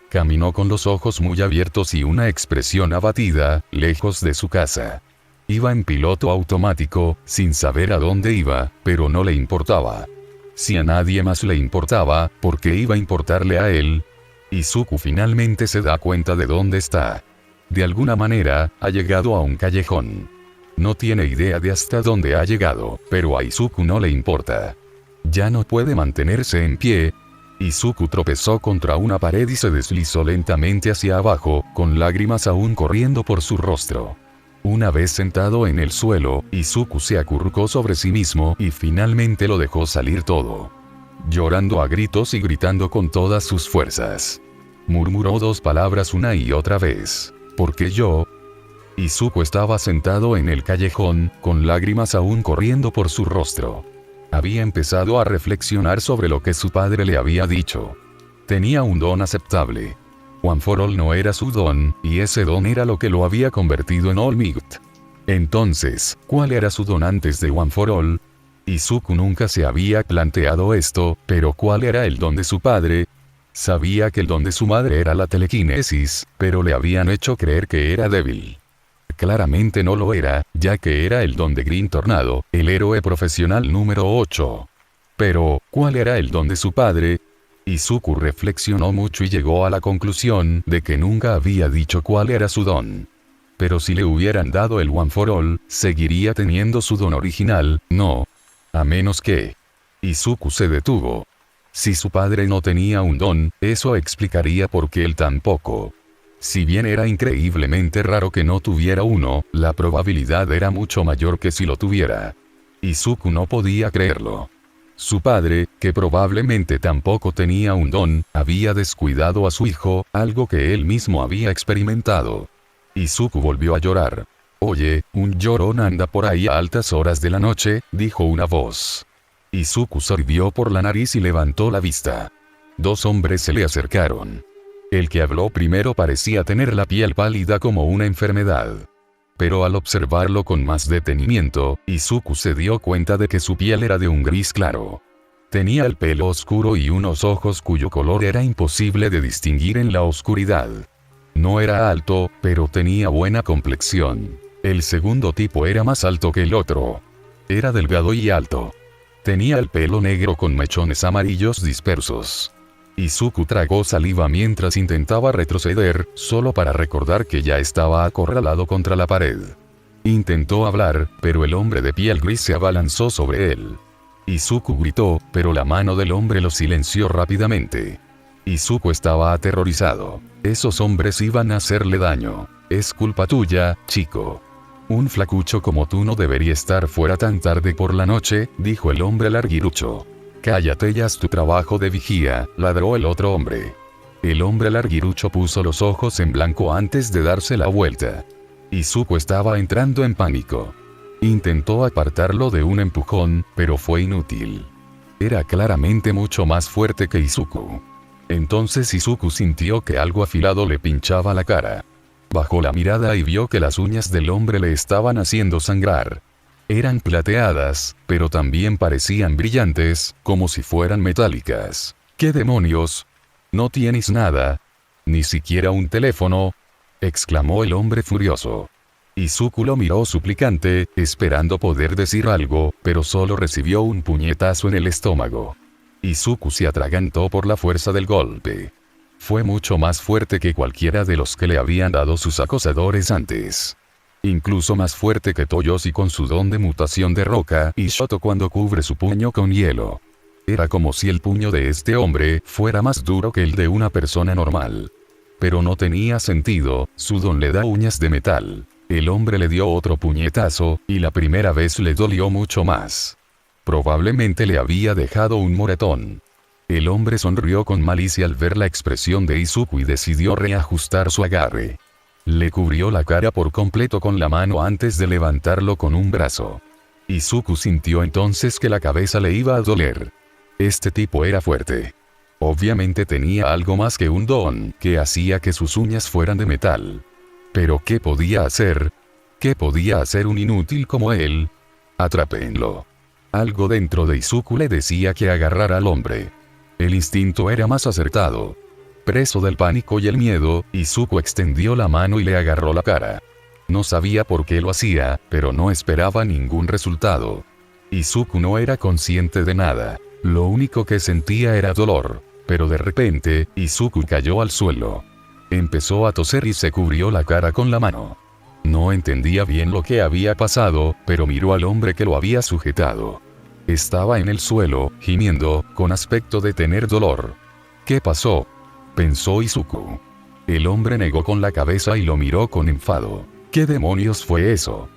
A: Caminó con los ojos muy abiertos y una expresión abatida, lejos de su casa. Iba en piloto automático, sin saber a dónde iba, pero no le importaba. Si a nadie más le importaba, ¿por qué iba a importarle a él? Izuku finalmente se da cuenta de dónde está. De alguna manera, ha llegado a un callejón. No tiene idea de hasta dónde ha llegado, pero a Izuku no le importa. Ya no puede mantenerse en pie. Izuku tropezó contra una pared y se deslizó lentamente hacia abajo, con lágrimas aún corriendo por su rostro. Una vez sentado en el suelo, Izuku se acurrucó sobre sí mismo y finalmente lo dejó salir todo. Llorando a gritos y gritando con todas sus fuerzas. Murmuró 2 palabras una y otra vez. ¿Por qué yo? Izuku estaba sentado en el callejón, con lágrimas aún corriendo por su rostro. Había empezado a reflexionar sobre lo que su padre le había dicho. Tenía un don aceptable. One for All no era su don, y ese don era lo que lo había convertido en All-Might. Entonces, ¿cuál era su don antes de One for All? Izuku nunca se había planteado esto, pero ¿cuál era el don de su padre? Sabía que el don de su madre era la telequinesis, pero le habían hecho creer que era débil. Claramente no lo era, ya que era el don de Green Tornado, el héroe profesional número 8. Pero, ¿cuál era el don de su padre? Izuku reflexionó mucho y llegó a la conclusión de que nunca había dicho cuál era su don. Pero si le hubieran dado el One for All, seguiría teniendo su don original, ¿no? A menos que... Izuku se detuvo. Si su padre no tenía un don, eso explicaría por qué él tampoco. Si bien era increíblemente raro que no tuviera uno, la probabilidad era mucho mayor que si lo tuviera. Izuku no podía creerlo. Su padre, que probablemente tampoco tenía un don, había descuidado a su hijo, algo que él mismo había experimentado. Izuku volvió a llorar. «Oye, un llorón anda por ahí a altas horas de la noche», dijo una voz. Izuku sorbió por la nariz y levantó la vista. 2 hombres se le acercaron. El que habló primero parecía tener la piel pálida como una enfermedad. Pero al observarlo con más detenimiento, Izuku se dio cuenta de que su piel era de un gris claro. Tenía el pelo oscuro y unos ojos cuyo color era imposible de distinguir en la oscuridad. No era alto, pero tenía buena complexión. El segundo tipo era más alto que el otro. Era delgado y alto. Tenía el pelo negro con mechones amarillos dispersos. Izuku tragó saliva mientras intentaba retroceder, solo para recordar que ya estaba acorralado contra la pared. Intentó hablar, pero el hombre de piel gris se abalanzó sobre él. Izuku gritó, pero la mano del hombre lo silenció rápidamente. Izuku estaba aterrorizado. Esos hombres iban a hacerle daño. Es culpa tuya, chico. Un flacucho como tú no debería estar fuera tan tarde por la noche, dijo el hombre larguirucho. Cállate y haz tu trabajo de vigía, ladró el otro hombre. El hombre larguirucho puso los ojos en blanco antes de darse la vuelta. Izuku estaba entrando en pánico. Intentó apartarlo de un empujón, pero fue inútil. Era claramente mucho más fuerte que Izuku. Entonces Izuku sintió que algo afilado le pinchaba la cara. Bajó la mirada y vio que las uñas del hombre le estaban haciendo sangrar. Eran plateadas, pero también parecían brillantes, como si fueran metálicas. ¿Qué demonios? ¿No tienes nada? ¿Ni siquiera un teléfono? Exclamó el hombre furioso. Izuku lo miró suplicante, esperando poder decir algo, pero solo recibió un puñetazo en el estómago. Izuku se atragantó por la fuerza del golpe. Fue mucho más fuerte que cualquiera de los que le habían dado sus acosadores antes. Incluso más fuerte que Toyoshi con su don de mutación de roca y Shoto cuando cubre su puño con hielo. Era como si el puño de este hombre fuera más duro que el de una persona normal. Pero no tenía sentido, su don le da uñas de metal. El hombre le dio otro puñetazo, y la primera vez le dolió mucho más. Probablemente le había dejado un moretón. El hombre sonrió con malicia al ver la expresión de Izuku y decidió reajustar su agarre. Le cubrió la cara por completo con la mano antes de levantarlo con un brazo. Izuku sintió entonces que la cabeza le iba a doler. Este tipo era fuerte. Obviamente tenía algo más que un don, que hacía que sus uñas fueran de metal. Pero ¿qué podía hacer? ¿Qué podía hacer un inútil como él? Atrápenlo. Algo dentro de Izuku le decía que agarrara al hombre. El instinto era más acertado. Preso del pánico y el miedo, Izuku extendió la mano y le agarró la cara. No sabía por qué lo hacía, pero no esperaba ningún resultado. Izuku no era consciente de nada. Lo único que sentía era dolor. Pero de repente, Izuku cayó al suelo. Empezó a toser y se cubrió la cara con la mano. No entendía bien lo que había pasado, pero miró al hombre que lo había sujetado. Estaba en el suelo, gimiendo, con aspecto de tener dolor. ¿Qué pasó?, pensó Izuku. El hombre negó con la cabeza y lo miró con enfado. ¿Qué demonios fue eso?,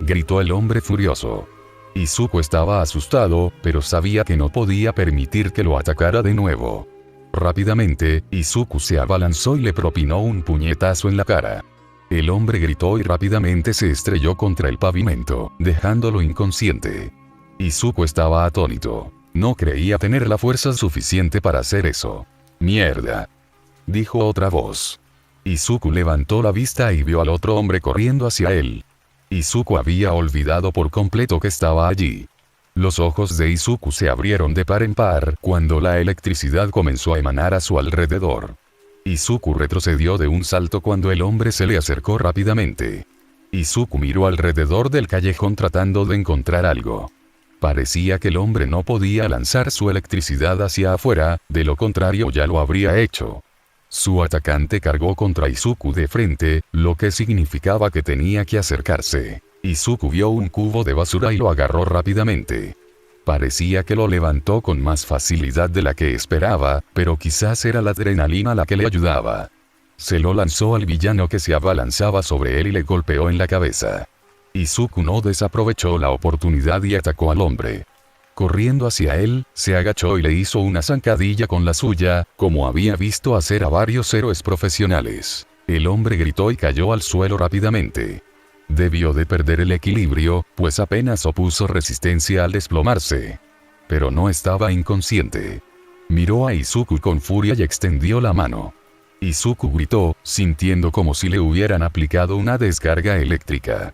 A: gritó el hombre furioso. Izuku estaba asustado, pero sabía que no podía permitir que lo atacara de nuevo. Rápidamente, Izuku se abalanzó y le propinó un puñetazo en la cara. El hombre gritó y rápidamente se estrelló contra el pavimento, dejándolo inconsciente. Izuku estaba atónito. No creía tener la fuerza suficiente para hacer eso. «Mierda», dijo otra voz. Izuku levantó la vista y vio al otro hombre corriendo hacia él. Izuku había olvidado por completo que estaba allí. Los ojos de Izuku se abrieron de par en par cuando la electricidad comenzó a emanar a su alrededor. Izuku retrocedió de un salto cuando el hombre se le acercó rápidamente. Izuku miró alrededor del callejón tratando de encontrar algo. Parecía que el hombre no podía lanzar su electricidad hacia afuera, de lo contrario ya lo habría hecho. Su atacante cargó contra Izuku de frente, lo que significaba que tenía que acercarse. Izuku vio un cubo de basura y lo agarró rápidamente. Parecía que lo levantó con más facilidad de la que esperaba, pero quizás era la adrenalina la que le ayudaba. Se lo lanzó al villano que se abalanzaba sobre él y le golpeó en la cabeza. Izuku no desaprovechó la oportunidad y atacó al hombre. Corriendo hacia él, se agachó y le hizo una zancadilla con la suya, como había visto hacer a varios héroes profesionales. El hombre gritó y cayó al suelo rápidamente. Debió de perder el equilibrio, pues apenas opuso resistencia al desplomarse. Pero no estaba inconsciente. Miró a Izuku con furia y extendió la mano. Izuku gritó, sintiendo como si le hubieran aplicado una descarga eléctrica.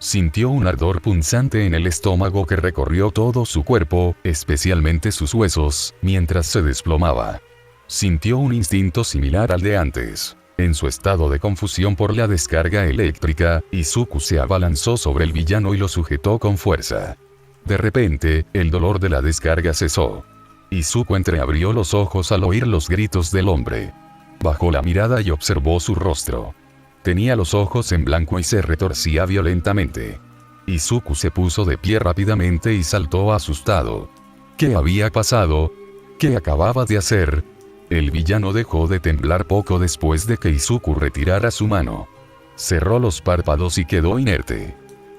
A: Sintió un ardor punzante en el estómago que recorrió todo su cuerpo, especialmente sus huesos, mientras se desplomaba. Sintió un instinto similar al de antes. En su estado de confusión por la descarga eléctrica, Izuku se abalanzó sobre el villano y lo sujetó con fuerza. De repente, el dolor de la descarga cesó. Izuku entreabrió los ojos al oír los gritos del hombre. Bajó la mirada y observó su rostro. Tenía los ojos en blanco y se retorcía violentamente. Izuku se puso de pie rápidamente y saltó asustado. ¿Qué había pasado? ¿Qué acababa de hacer? El villano dejó de temblar poco después de que Izuku retirara su mano. Cerró los párpados y quedó inerte.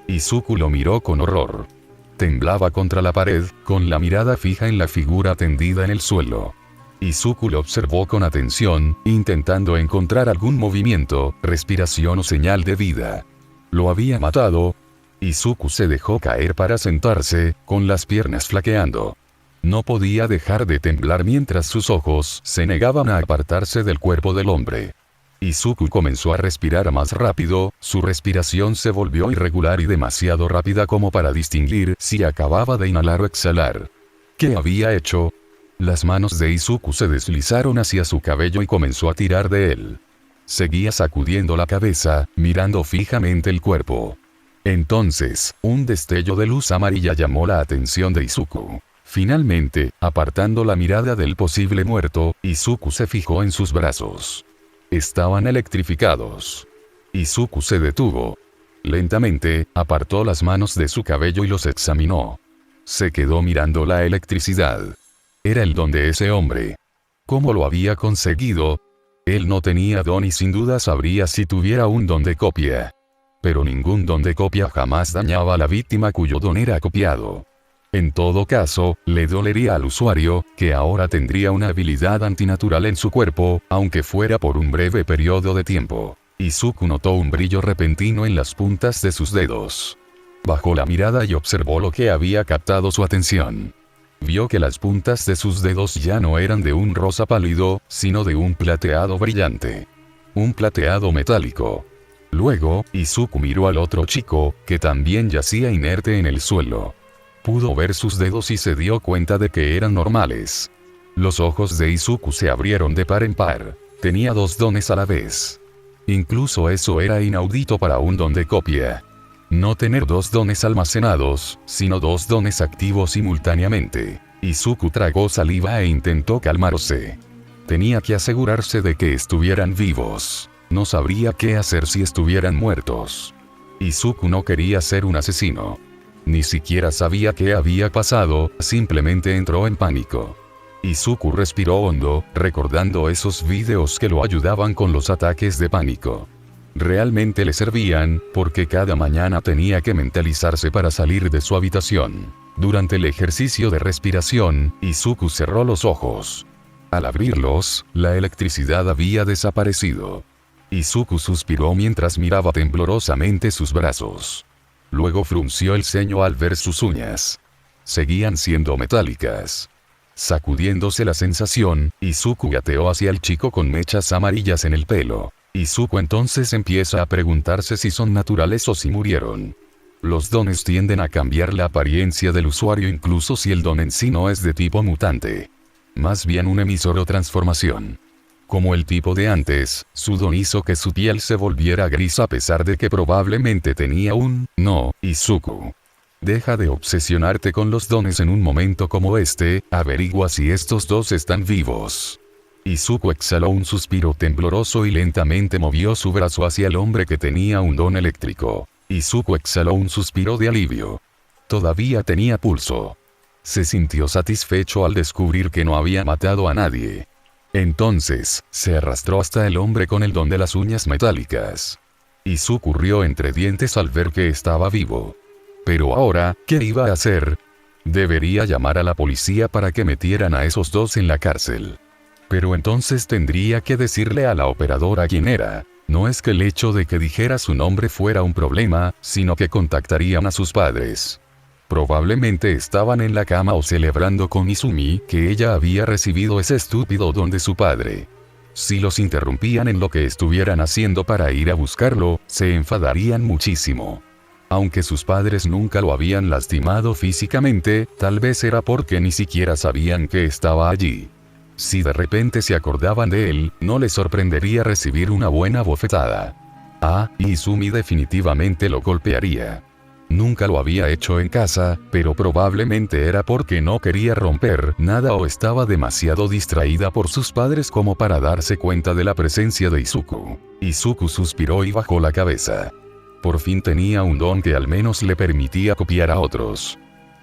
A: Izuku lo miró con horror. Temblaba contra la pared, con la mirada fija en la figura tendida en el suelo. Izuku lo observó con atención, intentando encontrar algún movimiento, respiración o señal de vida. ¿Lo había matado? Izuku se dejó caer para sentarse, con las piernas flaqueando. No podía dejar de temblar mientras sus ojos se negaban a apartarse del cuerpo del hombre. Izuku comenzó a respirar más rápido, su respiración se volvió irregular y demasiado rápida como para distinguir si acababa de inhalar o exhalar. ¿Qué había hecho? Las manos de Izuku se deslizaron hacia su cabello y comenzó a tirar de él. Seguía sacudiendo la cabeza, mirando fijamente el cuerpo. Entonces, un destello de luz amarilla llamó la atención de Izuku. Finalmente, apartando la mirada del posible muerto, Izuku se fijó en sus brazos. Estaban electrificados. Izuku se detuvo. Lentamente, apartó las manos de su cabello y los examinó. Se quedó mirando la electricidad. Era el don de ese hombre. ¿Cómo lo había conseguido? Él no tenía don y sin duda sabría si tuviera un don de copia. Pero ningún don de copia jamás dañaba a la víctima cuyo don era copiado. En todo caso, le dolería al usuario, que ahora tendría una habilidad antinatural en su cuerpo, aunque fuera por un breve periodo de tiempo. Izuku notó un brillo repentino en las puntas de sus dedos. Bajó la mirada y observó lo que había captado su atención. Vio que las puntas de sus dedos ya no eran de un rosa pálido, sino de un plateado brillante. Un plateado metálico. Luego, Izuku miró al otro chico, que también yacía inerte en el suelo. Pudo ver sus dedos y se dio cuenta de que eran normales. Los ojos de Izuku se abrieron de par en par. Tenía dos dones a la vez. Incluso eso era inaudito para un don de copia. No tener dos dones almacenados, sino dos dones activos simultáneamente. Izuku tragó saliva e intentó calmarse. Tenía que asegurarse de que estuvieran vivos. No sabría qué hacer si estuvieran muertos. Izuku no quería ser un asesino. Ni siquiera sabía qué había pasado, simplemente entró en pánico. Izuku respiró hondo, recordando esos videos que lo ayudaban con los ataques de pánico. Realmente le servían, porque cada mañana tenía que mentalizarse para salir de su habitación. Durante el ejercicio de respiración, Izuku cerró los ojos. Al abrirlos, la electricidad había desaparecido. Izuku suspiró mientras miraba temblorosamente sus brazos. Luego frunció el ceño al ver sus uñas. Seguían siendo metálicas. Sacudiéndose la sensación, Izuku gateó hacia el chico con mechas amarillas en el pelo. Izuku entonces empieza a preguntarse si son naturales o si murieron. Los dones tienden a cambiar la apariencia del usuario incluso si el don en sí no es de tipo mutante. Más bien un emisor o transformación. Como el tipo de antes, su don hizo que su piel se volviera gris a pesar de que probablemente tenía un no. Izuku, deja de obsesionarte con los dones en un momento como este, averigua si estos dos están vivos. Izuku exhaló un suspiro tembloroso y lentamente movió su brazo hacia el hombre que tenía un don eléctrico. Izuku exhaló un suspiro de alivio. Todavía tenía pulso. Se sintió satisfecho al descubrir que no había matado a nadie. Entonces, se arrastró hasta el hombre con el don de las uñas metálicas. Izuku rió entre dientes al ver que estaba vivo. Pero ahora, ¿qué iba a hacer? Debería llamar a la policía para que metieran a esos dos en la cárcel. Pero entonces tendría que decirle a la operadora quién era. No es que el hecho de que dijera su nombre fuera un problema, sino que contactarían a sus padres. Probablemente estaban en la cama o celebrando con Izumi que ella había recibido ese estúpido don de su padre. Si los interrumpían en lo que estuvieran haciendo para ir a buscarlo, se enfadarían muchísimo. Aunque sus padres nunca lo habían lastimado físicamente, tal vez era porque ni siquiera sabían que estaba allí. Si de repente se acordaban de él, no le sorprendería recibir una buena bofetada. Izumi definitivamente lo golpearía. Nunca lo había hecho en casa, pero probablemente era porque no quería romper nada o estaba demasiado distraída por sus padres como para darse cuenta de la presencia de Izuku. Izuku suspiró y bajó la cabeza. Por fin tenía un don que al menos le permitía copiar a otros.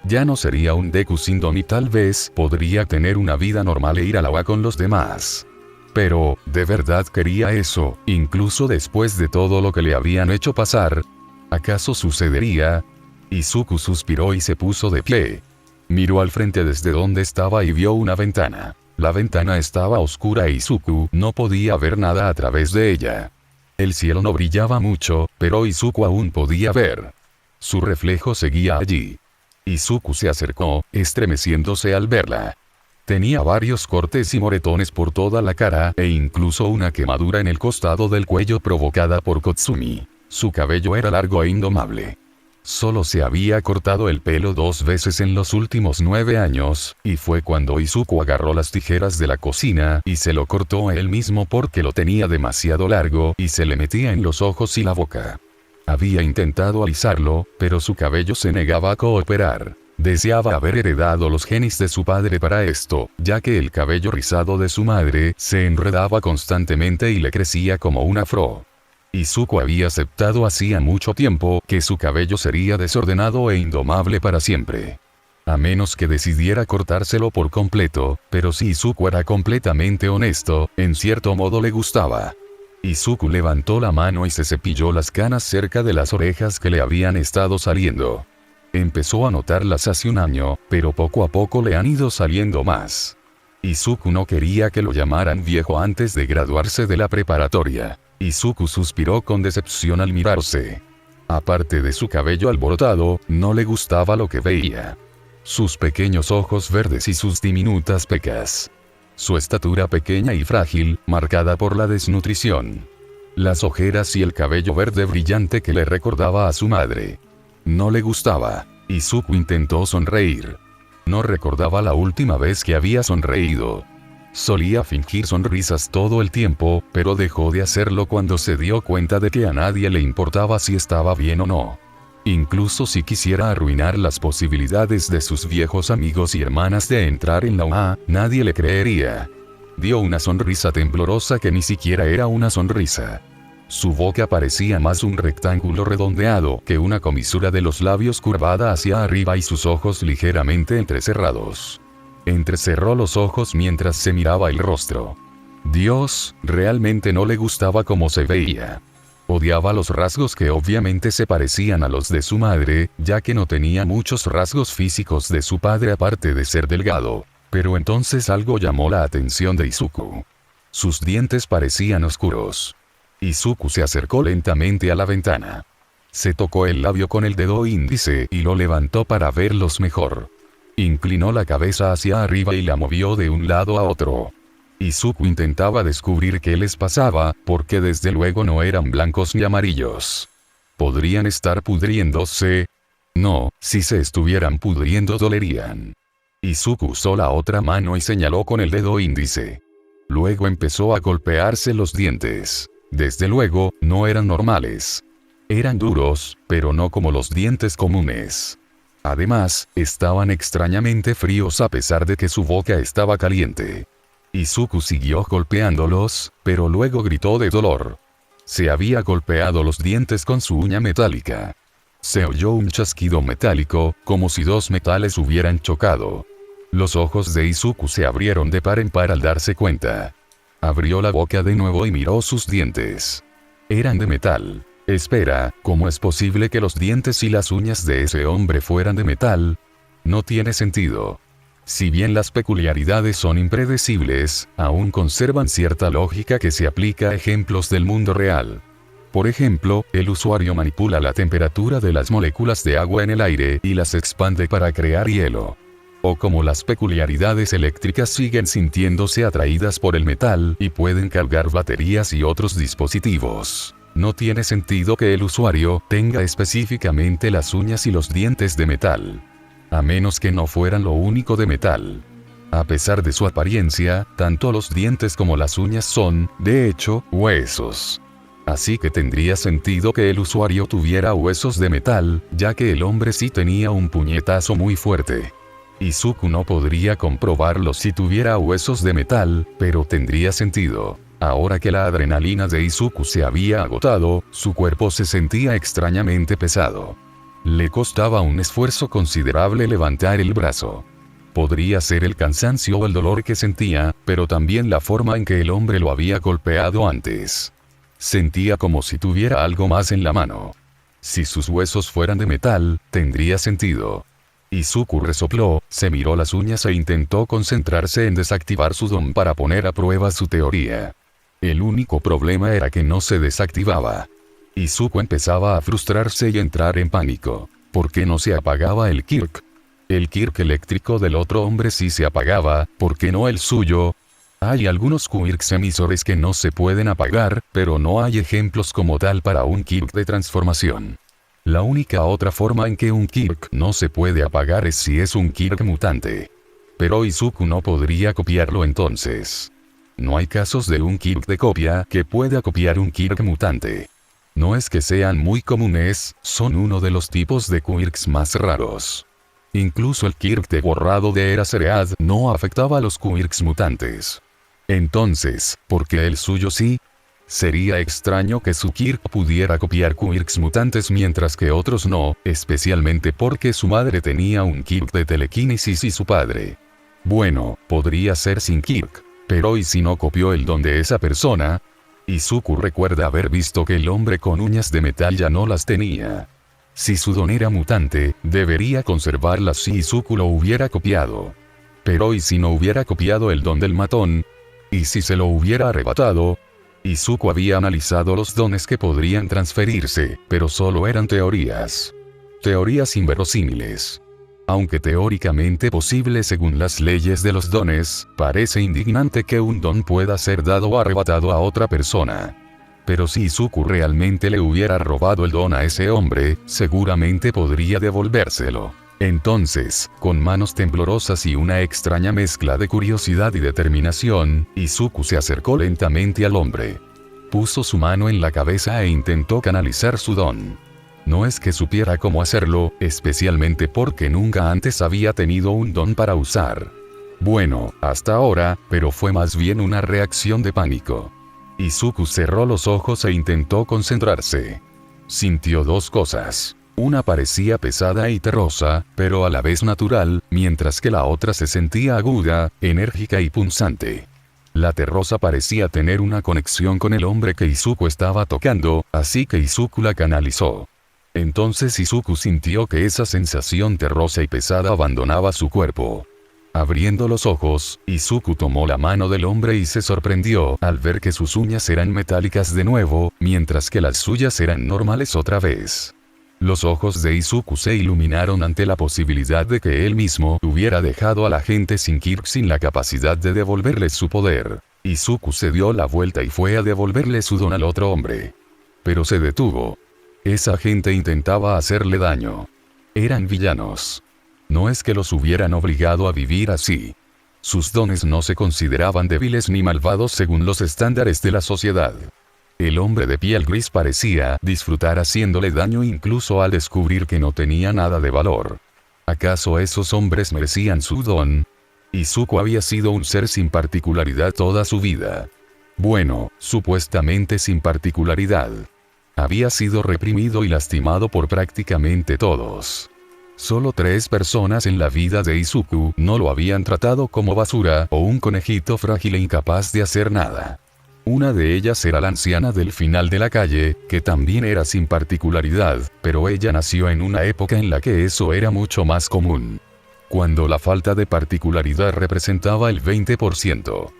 A: Ya no sería un Deku Shindon y tal vez podría tener una vida normal e ir a la UA con los demás. Pero, ¿de verdad quería eso, incluso después de todo lo que le habían hecho pasar? ¿Acaso sucedería? Izuku suspiró y se puso de pie. Miró al frente desde donde estaba y vio una ventana. La ventana estaba oscura e Izuku no podía ver nada a través de ella. El cielo no brillaba mucho, pero Izuku aún podía ver. Su reflejo seguía allí. Izuku se acercó, estremeciéndose al verla. Tenía varios cortes y moretones por toda la cara, e incluso una quemadura en el costado del cuello provocada por Kotsumi. Su cabello era largo e indomable. Solo se había cortado el pelo 2 veces en los últimos 9 años, y fue cuando Izuku agarró las tijeras de la cocina y se lo cortó él mismo porque lo tenía demasiado largo y se le metía en los ojos y la boca. Había intentado alisarlo, pero su cabello se negaba a cooperar. Deseaba haber heredado los genes de su padre para esto, ya que el cabello rizado de su madre se enredaba constantemente y le crecía como un afro. Izuku había aceptado hacía mucho tiempo que su cabello sería desordenado e indomable para siempre. A menos que decidiera cortárselo por completo, pero si Izuku era completamente honesto, en cierto modo le gustaba. Izuku levantó la mano y se cepilló las canas cerca de las orejas que le habían estado saliendo. Empezó a notarlas hace un año, pero poco a poco le han ido saliendo más. Izuku no quería que lo llamaran viejo antes de graduarse de la preparatoria. Izuku suspiró con decepción al mirarse. Aparte de su cabello alborotado, no le gustaba lo que veía. Sus pequeños ojos verdes y sus diminutas pecas. Su estatura pequeña y frágil, marcada por la desnutrición. Las ojeras y el cabello verde brillante que le recordaba a su madre. No le gustaba. Izuku intentó sonreír. No recordaba la última vez que había sonreído. Solía fingir sonrisas todo el tiempo, pero dejó de hacerlo cuando se dio cuenta de que a nadie le importaba si estaba bien o no. Incluso si quisiera arruinar las posibilidades de sus viejos amigos y hermanas de entrar en la UA, nadie le creería. Dio una sonrisa temblorosa que ni siquiera era una sonrisa. Su boca parecía más un rectángulo redondeado que una comisura de los labios curvada hacia arriba y sus ojos ligeramente entrecerrados. Entrecerró los ojos mientras se miraba el rostro. Dios, realmente no le gustaba cómo se veía. Odiaba los rasgos que obviamente se parecían a los de su madre, ya que no tenía muchos rasgos físicos de su padre aparte de ser delgado. Pero entonces algo llamó la atención de Izuku. Sus dientes parecían oscuros. Izuku se acercó lentamente a la ventana. Se tocó el labio con el dedo índice y lo levantó para verlos mejor. Inclinó la cabeza hacia arriba y la movió de un lado a otro. Izuku intentaba descubrir qué les pasaba, porque desde luego no eran blancos ni amarillos. ¿Podrían estar pudriéndose? No, si se estuvieran pudriendo dolerían. Izuku usó la otra mano y señaló con el dedo índice. Luego empezó a golpearse los dientes. Desde luego, no eran normales. Eran duros, pero no como los dientes comunes. Además, estaban extrañamente fríos a pesar de que su boca estaba caliente. Izuku siguió golpeándolos, pero luego gritó de dolor. Se había golpeado los dientes con su uña metálica. Se oyó un chasquido metálico, como si 2 metales hubieran chocado. Los ojos de Izuku se abrieron de par en par al darse cuenta. Abrió la boca de nuevo y miró sus dientes. Eran de metal. Espera, ¿cómo es posible que los dientes y las uñas de ese hombre fueran de metal? No tiene sentido. Si bien las peculiaridades son impredecibles, aún conservan cierta lógica que se aplica a ejemplos del mundo real. Por ejemplo, el usuario manipula la temperatura de las moléculas de agua en el aire y las expande para crear hielo. O como las peculiaridades eléctricas siguen sintiéndose atraídas por el metal y pueden cargar baterías y otros dispositivos. No tiene sentido que el usuario tenga específicamente las uñas y los dientes de metal. A menos que no fueran lo único de metal. A pesar de su apariencia, tanto los dientes como las uñas son, de hecho, huesos. Así que tendría sentido que el usuario tuviera huesos de metal, ya que el hombre sí tenía un puñetazo muy fuerte. Izuku no podría comprobarlo si tuviera huesos de metal, pero tendría sentido. Ahora que la adrenalina de Izuku se había agotado, su cuerpo se sentía extrañamente pesado. Le costaba un esfuerzo considerable levantar el brazo. Podría ser el cansancio o el dolor que sentía, pero también la forma en que el hombre lo había golpeado antes. Sentía como si tuviera algo más en la mano. Si sus huesos fueran de metal, tendría sentido. Izuku resopló, se miró las uñas e intentó concentrarse en desactivar su don para poner a prueba su teoría. El único problema era que no se desactivaba. Izuku empezaba a frustrarse y entrar en pánico. ¿Por qué no se apagaba el Kirk? El Kirk eléctrico del otro hombre sí se apagaba, ¿por qué no el suyo? Hay algunos Quirks emisores que no se pueden apagar, pero no hay ejemplos como tal para un Kirk de transformación. La única otra forma en que un Kirk no se puede apagar es si es un Kirk mutante. Pero Izuku no podría copiarlo entonces. No hay casos de un Kirk de copia que pueda copiar un Kirk mutante. No es que sean muy comunes, son uno de los tipos de Quirks más raros. Incluso el Kirk de borrado de Era Ceread no afectaba a los Quirks mutantes. Entonces, ¿por qué el suyo sí? Sería extraño que su Kirk pudiera copiar Quirks mutantes mientras que otros no, especialmente porque su madre tenía un Kirk de telequinesis y su padre. Bueno, podría ser sin Kirk, pero ¿y si no copió el don de esa persona? Izuku recuerda haber visto que el hombre con uñas de metal ya no las tenía. Si su don era mutante, debería conservarlas si Izuku lo hubiera copiado. Pero ¿y si no hubiera copiado el don del matón? ¿Y si se lo hubiera arrebatado? Izuku había analizado los dones que podrían transferirse, pero solo eran teorías. Teorías inverosímiles. Aunque teóricamente posible según las leyes de los dones, parece indignante que un don pueda ser dado o arrebatado a otra persona. Pero si Izuku realmente le hubiera robado el don a ese hombre, seguramente podría devolvérselo. Entonces, con manos temblorosas y una extraña mezcla de curiosidad y determinación, Izuku se acercó lentamente al hombre. Puso su mano en la cabeza e intentó canalizar su don. No es que supiera cómo hacerlo, especialmente porque nunca antes había tenido un don para usar. Bueno, hasta ahora, pero fue más bien una reacción de pánico. Izuku cerró los ojos e intentó concentrarse. Sintió dos cosas. Una parecía pesada y terrosa, pero a la vez natural, mientras que la otra se sentía aguda, enérgica y punzante. La terrosa parecía tener una conexión con el hombre que Izuku estaba tocando, así que Izuku la canalizó. Entonces Izuku sintió que esa sensación terrosa y pesada abandonaba su cuerpo. Abriendo los ojos, Izuku tomó la mano del hombre y se sorprendió al ver que sus uñas eran metálicas de nuevo, mientras que las suyas eran normales otra vez. Los ojos de Izuku se iluminaron ante la posibilidad de que él mismo hubiera dejado a la gente sin Kirk sin la capacidad de devolverle su poder. Izuku se dio la vuelta y fue a devolverle su don al otro hombre. Pero se detuvo. Esa gente intentaba hacerle daño. Eran villanos. No es que los hubieran obligado a vivir así. Sus dones no se consideraban débiles ni malvados según los estándares de la sociedad. El hombre de piel gris parecía disfrutar haciéndole daño incluso al descubrir que no tenía nada de valor. ¿Acaso esos hombres merecían su don? Izuku había sido un ser sin particularidad toda su vida. Bueno, supuestamente sin particularidad. Había sido reprimido y lastimado por prácticamente todos. Solo 3 personas en la vida de Izuku no lo habían tratado como basura o un conejito frágil e incapaz de hacer nada. Una de ellas era la anciana del final de la calle, que también era sin particularidad, pero ella nació en una época en la que eso era mucho más común. Cuando la falta de particularidad representaba el 20%.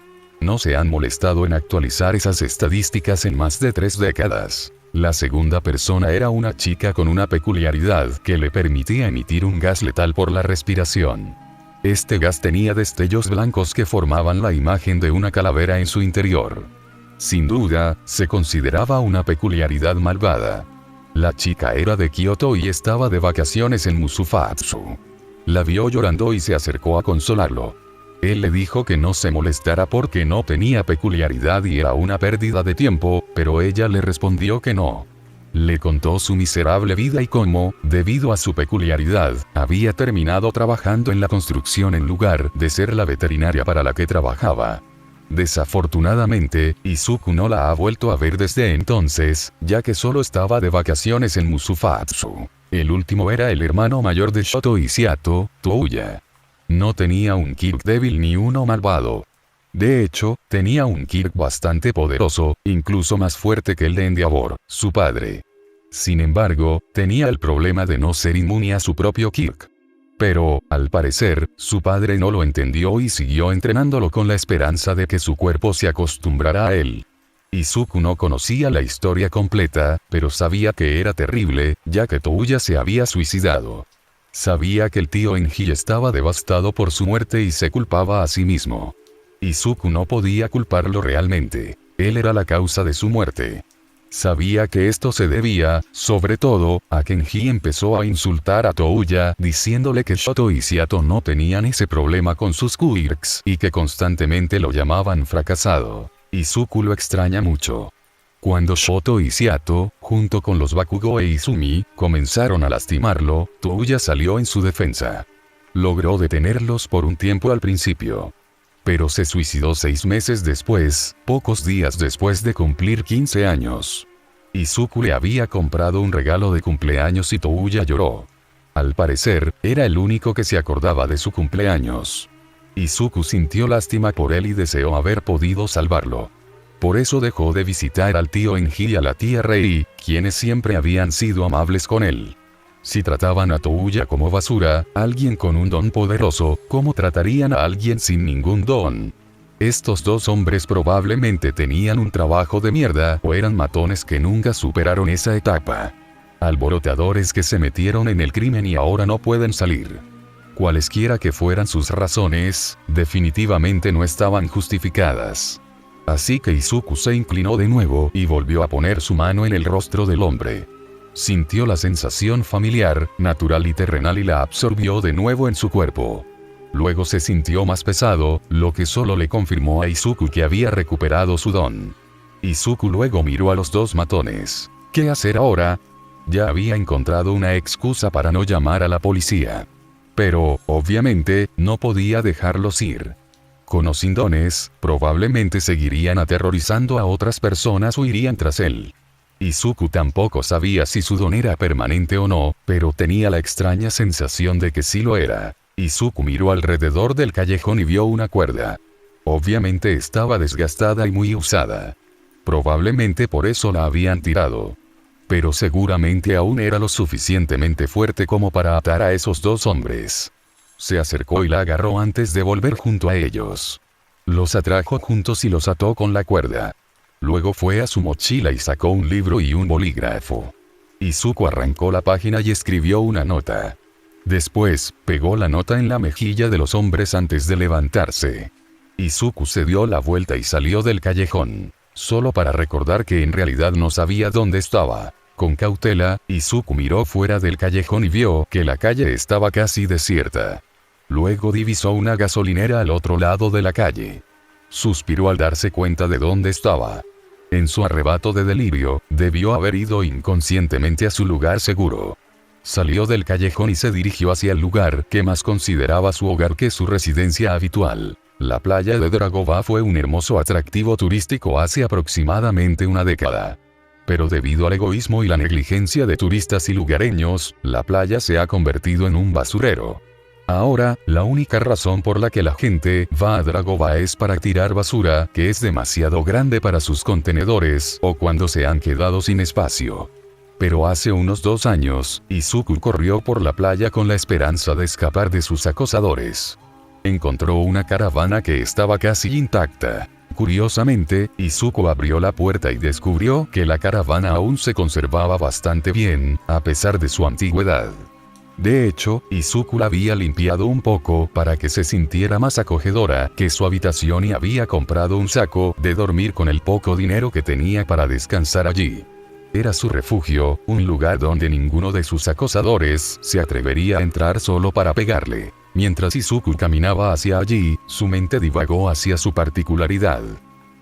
A: No se han molestado en actualizar esas estadísticas en más de 3 décadas. La segunda persona era una chica con una peculiaridad que le permitía emitir un gas letal por la respiración. Este gas tenía destellos blancos que formaban la imagen de una calavera en su interior. Sin duda, se consideraba una peculiaridad malvada. La chica era de Kioto y estaba de vacaciones en Musufatsu. La vio llorando y se acercó a consolarlo. Él le dijo que no se molestara porque no tenía peculiaridad y era una pérdida de tiempo, pero ella le respondió que no. Le contó su miserable vida y cómo, debido a su peculiaridad, había terminado trabajando en la construcción en lugar de ser la veterinaria para la que trabajaba. Desafortunadamente, Izuku no la ha vuelto a ver desde entonces, ya que solo estaba de vacaciones en Musufatsu. El último era el hermano mayor de Shoto y Seato, Touya. No tenía un Kirk débil ni uno malvado. De hecho, tenía un Kirk bastante poderoso, incluso más fuerte que el de Endeavor, su padre. Sin embargo, tenía el problema de no ser inmune a su propio Kirk. Pero, al parecer, su padre no lo entendió y siguió entrenándolo con la esperanza de que su cuerpo se acostumbrara a él. Izuku no conocía la historia completa, pero sabía que era terrible, ya que Touya se había suicidado. Sabía que el tío Enji estaba devastado por su muerte y se culpaba a sí mismo. Izuku no podía culparlo realmente. Él era la causa de su muerte. Sabía que esto se debía, sobre todo, a que Enji empezó a insultar a Touya diciéndole que Shoto y Seato no tenían ese problema con sus quirks y que constantemente lo llamaban fracasado. Izuku lo extraña mucho. Cuando Shoto y Seato, junto con los Bakugo e Izumi, comenzaron a lastimarlo, Touya salió en su defensa. Logró detenerlos por un tiempo al principio. Pero se suicidó 6 meses después, pocos días después de cumplir 15 años. Izuku le había comprado un regalo de cumpleaños y Touya lloró. Al parecer, era el único que se acordaba de su cumpleaños. Izuku sintió lástima por él y deseó haber podido salvarlo. Por eso dejó de visitar al tío Enji y a la tía Rei, quienes siempre habían sido amables con él. Si trataban a Touya como basura, alguien con un don poderoso, ¿cómo tratarían a alguien sin ningún don? Estos dos hombres probablemente tenían un trabajo de mierda o eran matones que nunca superaron esa etapa. Alboroteadores que se metieron en el crimen y ahora no pueden salir. Cualesquiera que fueran sus razones, definitivamente no estaban justificadas. Así que Izuku se inclinó de nuevo y volvió a poner su mano en el rostro del hombre. Sintió la sensación familiar, natural y terrenal y la absorbió de nuevo en su cuerpo. Luego se sintió más pesado, lo que solo le confirmó a Izuku que había recuperado su don. Izuku luego miró a los dos matones. ¿Qué hacer ahora? Ya había encontrado una excusa para no llamar a la policía. Pero, obviamente, no podía dejarlos ir. Con o sin dones, probablemente seguirían aterrorizando a otras personas o irían tras él. Izuku tampoco sabía si su don era permanente o no, pero tenía la extraña sensación de que sí lo era. Izuku miró alrededor del callejón y vio una cuerda. Obviamente estaba desgastada y muy usada. Probablemente por eso la habían tirado. Pero seguramente aún era lo suficientemente fuerte como para atar a esos dos hombres. Se acercó y la agarró antes de volver junto a ellos. Los atrajo juntos y los ató con la cuerda. Luego fue a su mochila y sacó un libro y un bolígrafo. Izuku arrancó la página y escribió una nota. Después, pegó la nota en la mejilla de los hombres antes de levantarse. Izuku se dio la vuelta y salió del callejón, solo para recordar que en realidad no sabía dónde estaba. Con cautela, Izuku miró fuera del callejón y vio que la calle estaba casi desierta. Luego divisó una gasolinera al otro lado de la calle. Suspiró al darse cuenta de dónde estaba. En su arrebato de delirio, debió haber ido inconscientemente a su lugar seguro. Salió del callejón y se dirigió hacia el lugar que más consideraba su hogar que su residencia habitual. La playa de Dragova fue un hermoso atractivo turístico hace aproximadamente una década. Pero debido al egoísmo y la negligencia de turistas y lugareños, la playa se ha convertido en un basurero. Ahora, la única razón por la que la gente va a Dragova es para tirar basura que es demasiado grande para sus contenedores o cuando se han quedado sin espacio. Pero hace unos 2 años, Izuku corrió por la playa con la esperanza de escapar de sus acosadores. Encontró una caravana que estaba casi intacta. Curiosamente, Izuku abrió la puerta y descubrió que la caravana aún se conservaba bastante bien, a pesar de su antigüedad. De hecho, Izuku la había limpiado un poco para que se sintiera más acogedora que su habitación y había comprado un saco de dormir con el poco dinero que tenía para descansar allí. Era su refugio, un lugar donde ninguno de sus acosadores se atrevería a entrar solo para pegarle. Mientras Izuku caminaba hacia allí, su mente divagó hacia su particularidad.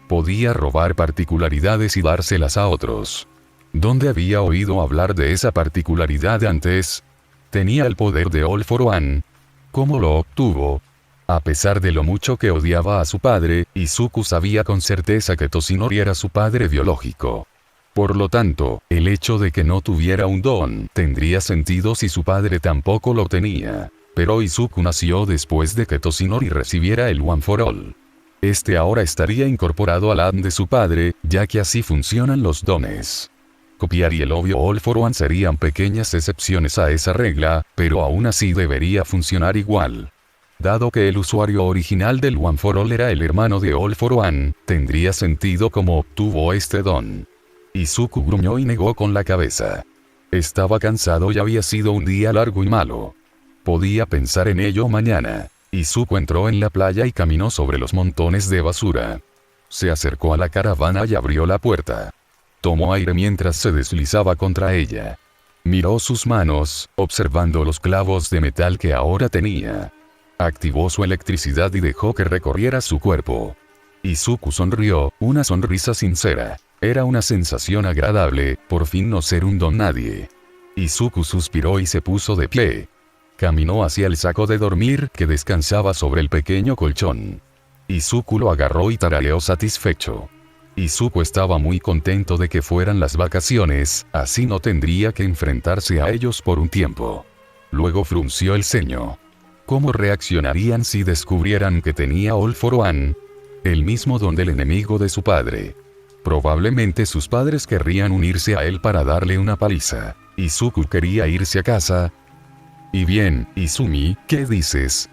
A: Podía robar particularidades y dárselas a otros. ¿Dónde había oído hablar de esa particularidad antes? Tenía el poder de All for One. ¿Cómo lo obtuvo? A pesar de lo mucho que odiaba a su padre, Izuku sabía con certeza que Toshinori era su padre biológico. Por lo tanto, el hecho de que no tuviera un don tendría sentido si su padre tampoco lo tenía. Pero Izuku nació después de que Toshinori recibiera el One for All. Este ahora estaría incorporado al ADN de su padre, ya que así funcionan los dones. Copiar y el obvio All for One serían pequeñas excepciones a esa regla, pero aún así debería funcionar igual. Dado que el usuario original del One for All era el hermano de All for One, tendría sentido cómo obtuvo este don. Izuku gruñó y negó con la cabeza. Estaba cansado y había sido un día largo y malo. Podía pensar en ello mañana. Izuku entró en la playa y caminó sobre los montones de basura. Se acercó a la caravana y abrió la puerta. Tomó aire mientras se deslizaba contra ella. Miró sus manos, observando los clavos de metal que ahora tenía. Activó su electricidad y dejó que recorriera su cuerpo. Izuku sonrió, una sonrisa sincera. Era una sensación agradable, por fin no ser un don nadie. Izuku suspiró y se puso de pie. Caminó hacia el saco de dormir que descansaba sobre el pequeño colchón. Izuku lo agarró y tarareó satisfecho. Izuku estaba muy contento de que fueran las vacaciones, así no tendría que enfrentarse a ellos por un tiempo. Luego frunció el ceño. ¿Cómo reaccionarían si descubrieran que tenía All for One? El mismo don del enemigo de su padre. Probablemente sus padres querrían unirse a él para darle una paliza. Izuku quería irse a casa. «Y bien, Izumi, ¿qué dices?»,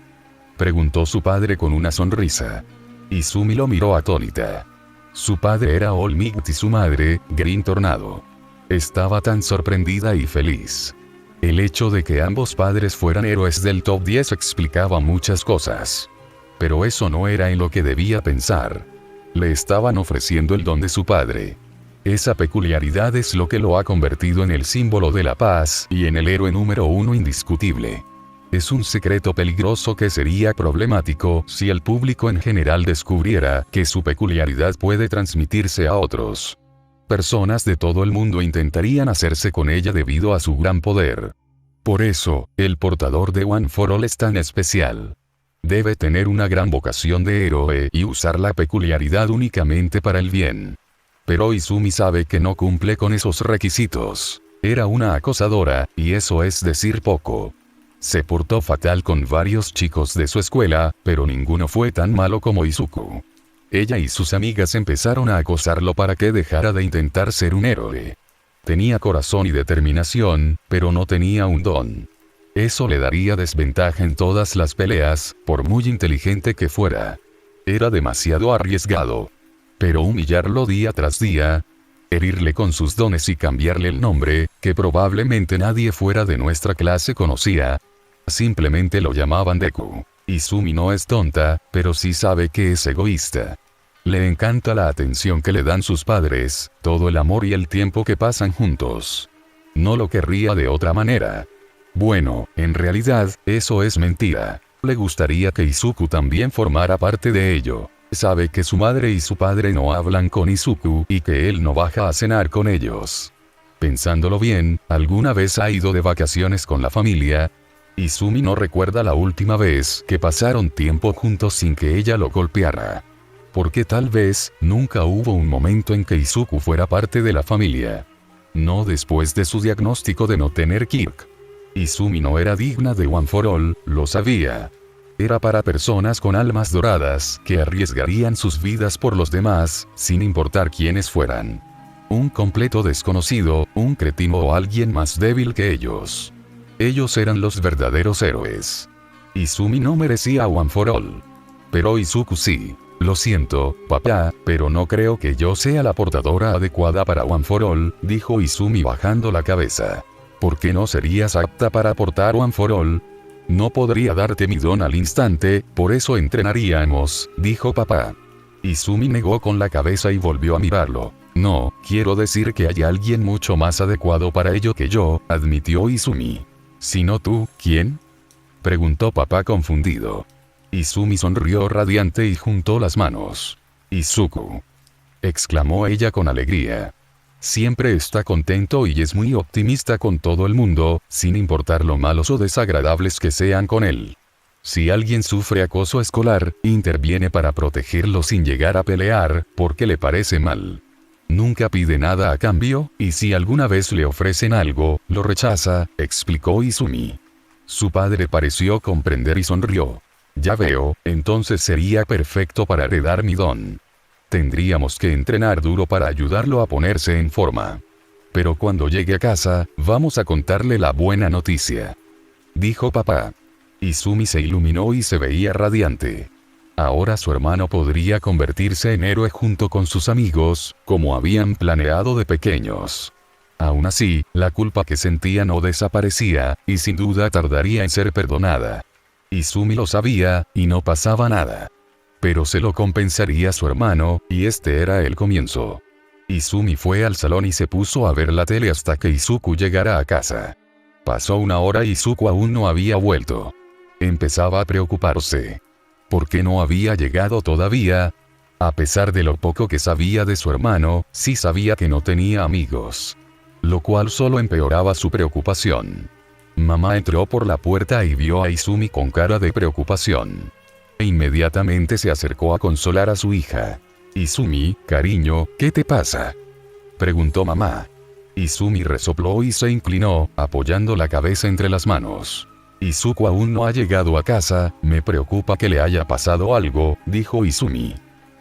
A: preguntó su padre con una sonrisa. Izumi lo miró atónita. Su padre era All Might y su madre, Green Tornado. Estaba tan sorprendida y feliz. El hecho de que ambos padres fueran héroes del top 10 explicaba muchas cosas. Pero eso no era en lo que debía pensar. Le estaban ofreciendo el don de su padre. Esa peculiaridad es lo que lo ha convertido en el símbolo de la paz y en el héroe número uno indiscutible. Es un secreto peligroso que sería problemático si el público en general descubriera que su peculiaridad puede transmitirse a otros. Personas de todo el mundo intentarían hacerse con ella debido a su gran poder. Por eso, el portador de One for All es tan especial. Debe tener una gran vocación de héroe y usar la peculiaridad únicamente para el bien. Pero Izumi sabe que no cumple con esos requisitos. Era una acosadora, y eso es decir poco. Se portó fatal con varios chicos de su escuela, pero ninguno fue tan malo como Izuku. Ella y sus amigas empezaron a acosarlo para que dejara de intentar ser un héroe. Tenía corazón y determinación, pero no tenía un don. Eso le daría desventaja en todas las peleas, por muy inteligente que fuera. Era demasiado arriesgado. Pero humillarlo día tras día, herirle con sus dones y cambiarle el nombre, que probablemente nadie fuera de nuestra clase conocía. Simplemente lo llamaban Deku. Izumi no es tonta, pero sí sabe que es egoísta. Le encanta la atención que le dan sus padres, todo el amor y el tiempo que pasan juntos. No lo querría de otra manera. Bueno, en realidad, eso es mentira. Le gustaría que Izuku también formara parte de ello. Sabe que su madre y su padre no hablan con Izuku y que él no baja a cenar con ellos. Pensándolo bien, ¿alguna vez ha ido de vacaciones con la familia? Izumi no recuerda la última vez que pasaron tiempo juntos sin que ella lo golpeara. Porque tal vez, nunca hubo un momento en que Izuku fuera parte de la familia. No después de su diagnóstico de no tener Kirk. Izumi no era digna de One for All, lo sabía. Era para personas con almas doradas que arriesgarían sus vidas por los demás, sin importar quiénes fueran. Un completo desconocido, un cretino o alguien más débil que ellos. Ellos eran los verdaderos héroes. Izumi no merecía One for All. Pero Izuku sí. Lo siento, papá, pero no creo que yo sea la portadora adecuada para One for All, dijo Izumi bajando la cabeza. ¿Por qué no serías apta para portar One for All? No podría darte mi don al instante, por eso entrenaríamos, dijo papá. Izumi negó con la cabeza y volvió a mirarlo. No, quiero decir que hay alguien mucho más adecuado para ello que yo, admitió Izumi. Si no tú, ¿quién? Preguntó papá confundido. Izumi sonrió radiante y juntó las manos. Izuku, exclamó ella con alegría. Siempre está contento y es muy optimista con todo el mundo, sin importar lo malos o desagradables que sean con él. Si alguien sufre acoso escolar, interviene para protegerlo sin llegar a pelear, porque le parece mal. Nunca pide nada a cambio, y si alguna vez le ofrecen algo, lo rechaza, explicó Izumi. Su padre pareció comprender y sonrió. Ya veo, entonces sería perfecto para heredar mi don. Tendríamos que entrenar duro para ayudarlo a ponerse en forma. Pero cuando llegue a casa, vamos a contarle la buena noticia, dijo papá. Izumi se iluminó y se veía radiante. Ahora su hermano podría convertirse en héroe junto con sus amigos, como habían planeado de pequeños. Aún así, la culpa que sentía no desaparecía, y sin duda tardaría en ser perdonada. Izumi lo sabía, y no pasaba nada. Pero se lo compensaría su hermano, y este era el comienzo. Izumi fue al salón y se puso a ver la tele hasta que Izuku llegara a casa. Pasó una hora y Izuku aún no había vuelto. Empezaba a preocuparse. ¿Por qué no había llegado todavía? A pesar de lo poco que sabía de su hermano, sí sabía que no tenía amigos. Lo cual solo empeoraba su preocupación. Mamá entró por la puerta y vio a Izumi con cara de preocupación. Inmediatamente se acercó a consolar a su hija. Izumi, cariño, ¿qué te pasa?, preguntó mamá. Izumi resopló y se inclinó, apoyando la cabeza entre las manos. Izuku aún no ha llegado a casa, me preocupa que le haya pasado algo, dijo Izumi.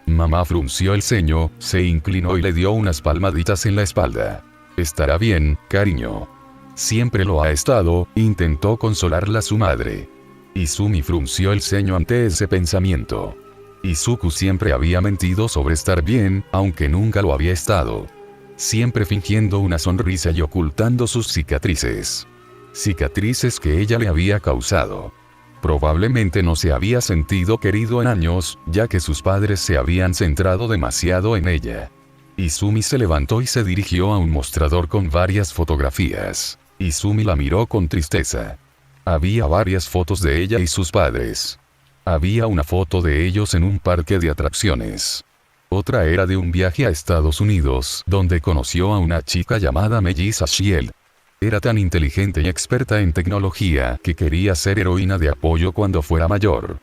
A: Mamá frunció el ceño, se inclinó y le dio unas palmaditas en la espalda. Estará bien, cariño. Siempre lo ha estado, intentó consolarla su madre. Izumi frunció el ceño ante ese pensamiento. Izuku siempre había mentido sobre estar bien, aunque nunca lo había estado. Siempre fingiendo una sonrisa y ocultando sus cicatrices. Cicatrices que ella le había causado. Probablemente no se había sentido querido en años, ya que sus padres se habían centrado demasiado en ella. Izumi se levantó y se dirigió a un mostrador con varias fotografías. Izumi la miró con tristeza. Había varias fotos de ella y sus padres. Había una foto de ellos en un parque de atracciones. Otra era de un viaje a Estados Unidos, donde conoció a una chica llamada Melissa Shield. Era tan inteligente y experta en tecnología que quería ser heroína de apoyo cuando fuera mayor.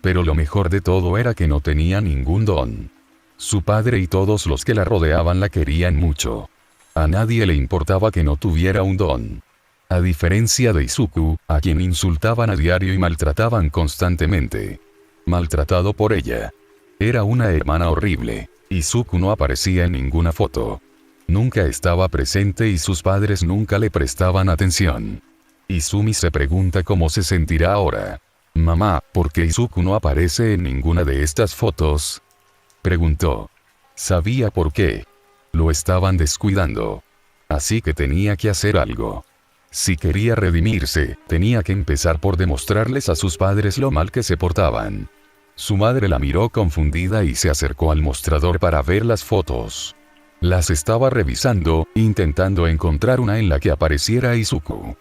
A: Pero lo mejor de todo era que no tenía ningún don. Su padre y todos los que la rodeaban la querían mucho. A nadie le importaba que no tuviera un don. A diferencia de Izuku, a quien insultaban a diario y maltrataban constantemente. Maltratado por ella. Era una hermana horrible. Izuku no aparecía en ninguna foto. Nunca estaba presente y sus padres nunca le prestaban atención. Izumi se pregunta cómo se sentirá ahora. Mamá, ¿por qué Izuku no aparece en ninguna de estas fotos?, preguntó. Sabía por qué. Lo estaban descuidando. Así que tenía que hacer algo. Si quería redimirse, tenía que empezar por demostrarles a sus padres lo mal que se portaban. Su madre la miró confundida y se acercó al mostrador para ver las fotos. Las estaba revisando, intentando encontrar una en la que apareciera Izuku.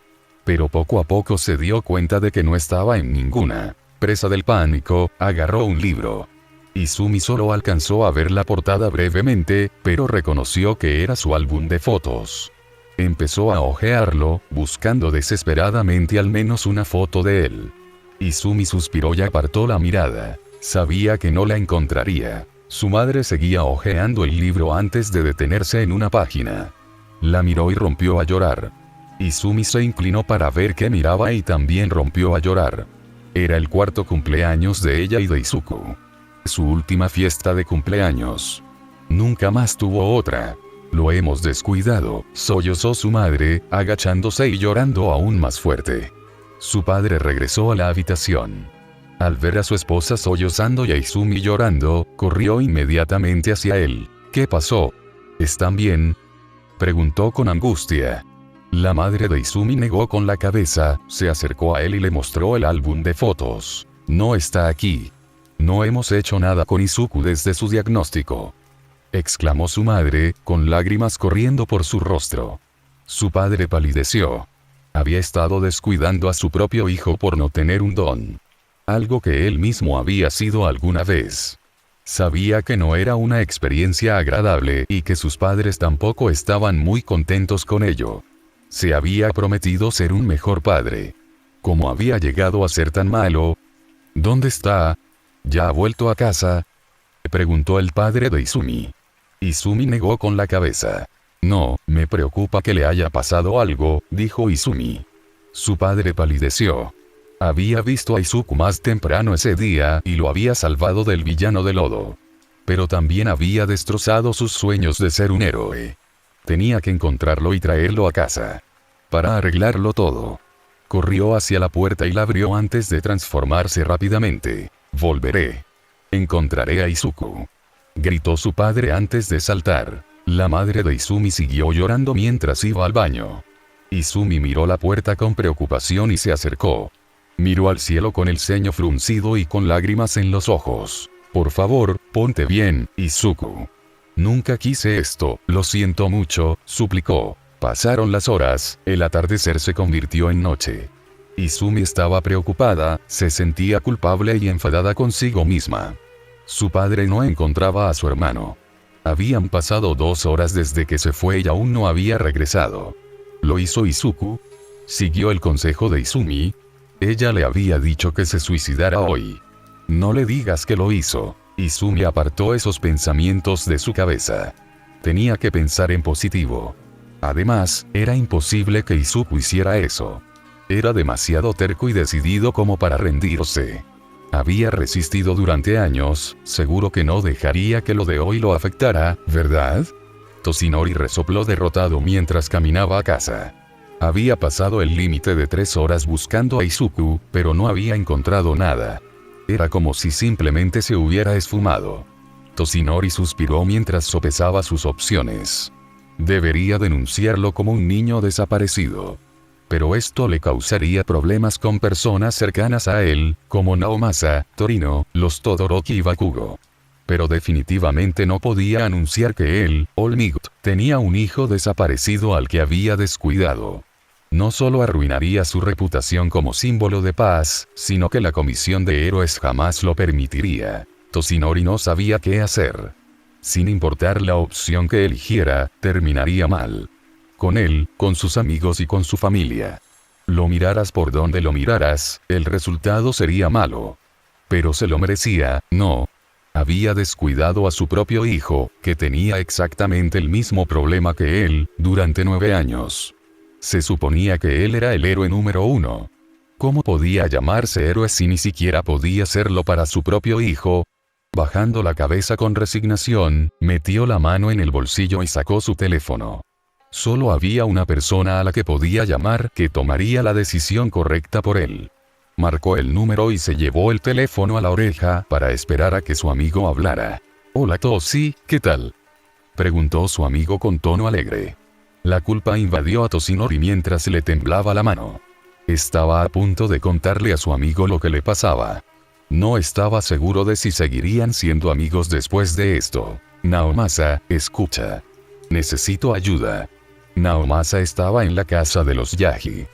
A: Pero poco a poco se dio cuenta de que no estaba en ninguna. Presa del pánico, agarró un libro. Izumi solo alcanzó a ver la portada brevemente, pero reconoció que era su álbum de fotos. Empezó a hojearlo, buscando desesperadamente al menos una foto de él. Izumi suspiró y apartó la mirada. Sabía que no la encontraría. Su madre seguía hojeando el libro antes de detenerse en una página. La miró y rompió a llorar. Izumi se inclinó para ver qué miraba y también rompió a llorar. Era el cuarto cumpleaños de ella y de Izuku. Su última fiesta de cumpleaños. Nunca más tuvo otra. Lo hemos descuidado, sollozó su madre, agachándose y llorando aún más fuerte. Su padre regresó a la habitación. Al ver a su esposa sollozando y a Izumi llorando, corrió inmediatamente hacia él. ¿Qué pasó? ¿Están bien?, preguntó con angustia. La madre de Izumi negó con la cabeza, se acercó a él y le mostró el álbum de fotos. No está aquí. No hemos hecho nada con Izuku desde su diagnóstico, exclamó su madre, con lágrimas corriendo por su rostro. Su padre palideció. Había estado descuidando a su propio hijo por no tener un don. Algo que él mismo había sido alguna vez. Sabía que no era una experiencia agradable y que sus padres tampoco estaban muy contentos con ello. Se había prometido ser un mejor padre. ¿Cómo había llegado a ser tan malo? ¿Dónde está? ¿Ya ha vuelto a casa?, preguntó el padre de Izumi. Izumi negó con la cabeza. No, me preocupa que le haya pasado algo, dijo Izumi. Su padre palideció. Había visto a Izuku más temprano ese día y lo había salvado del villano de lodo. Pero también había destrozado sus sueños de ser un héroe. Tenía que encontrarlo y traerlo a casa. Para arreglarlo todo. Corrió hacia la puerta y la abrió antes de transformarse rápidamente. Volveré. Encontraré a Izuku. Gritó su padre antes de saltar. La madre de Izumi siguió llorando mientras iba al baño. Izumi miró la puerta con preocupación y se acercó. Miró al cielo con el ceño fruncido y con lágrimas en los ojos. Por favor, ponte bien, Izuku. Nunca quise esto, lo siento mucho, suplicó. Pasaron las horas, el atardecer se convirtió en noche. Izumi estaba preocupada, se sentía culpable y enfadada consigo misma. Su padre no encontraba a su hermano. Habían pasado 2 horas desde que se fue y aún no había regresado. ¿Lo hizo Izuku? ¿Siguió el consejo de Izumi? Ella le había dicho que se suicidara hoy. No le digas que lo hizo. Izumi apartó esos pensamientos de su cabeza. Tenía que pensar en positivo. Además, era imposible que Izuku hiciera eso. Era demasiado terco y decidido como para rendirse. Había resistido durante años, seguro que no dejaría que lo de hoy lo afectara, ¿verdad? Toshinori resopló derrotado mientras caminaba a casa. Había pasado el límite de 3 horas buscando a Izuku, pero no había encontrado nada. Era como si simplemente se hubiera esfumado. Toshinori suspiró mientras sopesaba sus opciones. Debería denunciarlo como un niño desaparecido. Pero esto le causaría problemas con personas cercanas a él, como Naomasa, Torino, los Todoroki y Bakugo. Pero definitivamente no podía anunciar que él, Olmigot, tenía un hijo desaparecido al que había descuidado. No solo arruinaría su reputación como símbolo de paz, sino que la comisión de héroes jamás lo permitiría. Toshinori no sabía qué hacer. Sin importar la opción que eligiera, terminaría mal. Con él, con sus amigos y con su familia. Lo miraras por donde lo miraras, el resultado sería malo. Pero se lo merecía, ¿no? Había descuidado a su propio hijo, que tenía exactamente el mismo problema que él, durante 9 años. Se suponía que él era el héroe número 1. ¿Cómo podía llamarse héroe si ni siquiera podía serlo para su propio hijo? Bajando la cabeza con resignación, metió la mano en el bolsillo y sacó su teléfono. Solo había una persona a la que podía llamar que tomaría la decisión correcta por él. Marcó el número y se llevó el teléfono a la oreja para esperar a que su amigo hablara. «Hola Toshi, ¿qué tal?», preguntó su amigo con tono alegre. La culpa invadió a Toshinori mientras le temblaba la mano. Estaba a punto de contarle a su amigo lo que le pasaba. No estaba seguro de si seguirían siendo amigos después de esto. «Naomasa, escucha. Necesito ayuda». Naomasa estaba en la casa de los Yagi.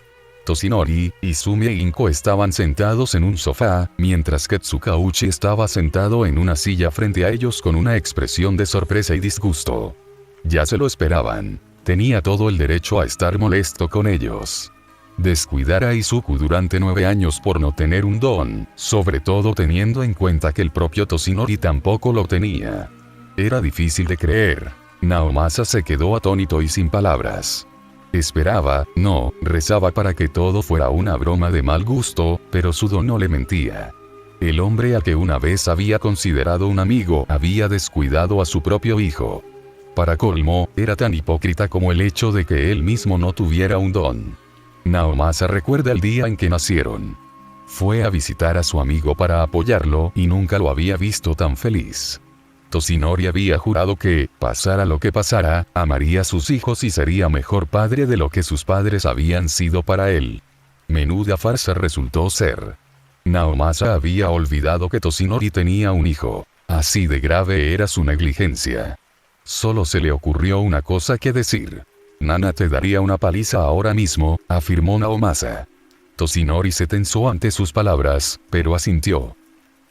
A: Toshinori, Izumi e Inko estaban sentados en un sofá, mientras que Tsukauchi estaba sentado en una silla frente a ellos con una expresión de sorpresa y disgusto. Ya se lo esperaban. Tenía todo el derecho a estar molesto con ellos. Descuidar a Izuku durante 9 años por no tener un don, sobre todo teniendo en cuenta que el propio Toshinori tampoco lo tenía. Era difícil de creer. Naomasa se quedó atónito y sin palabras. Esperaba, no, rezaba para que todo fuera una broma de mal gusto, pero su don no le mentía. El hombre al que una vez había considerado un amigo había descuidado a su propio hijo. Para colmo, era tan hipócrita como el hecho de que él mismo no tuviera un don. Naomasa recuerda el día en que nacieron. Fue a visitar a su amigo para apoyarlo y nunca lo había visto tan feliz. Toshinori había jurado que, pasara lo que pasara, amaría a sus hijos y sería mejor padre de lo que sus padres habían sido para él. Menuda farsa resultó ser. Naomasa había olvidado que Toshinori tenía un hijo. Así de grave era su negligencia. Solo se le ocurrió una cosa que decir. Nana te daría una paliza ahora mismo, afirmó Naomasa. Toshinori se tensó ante sus palabras, pero asintió.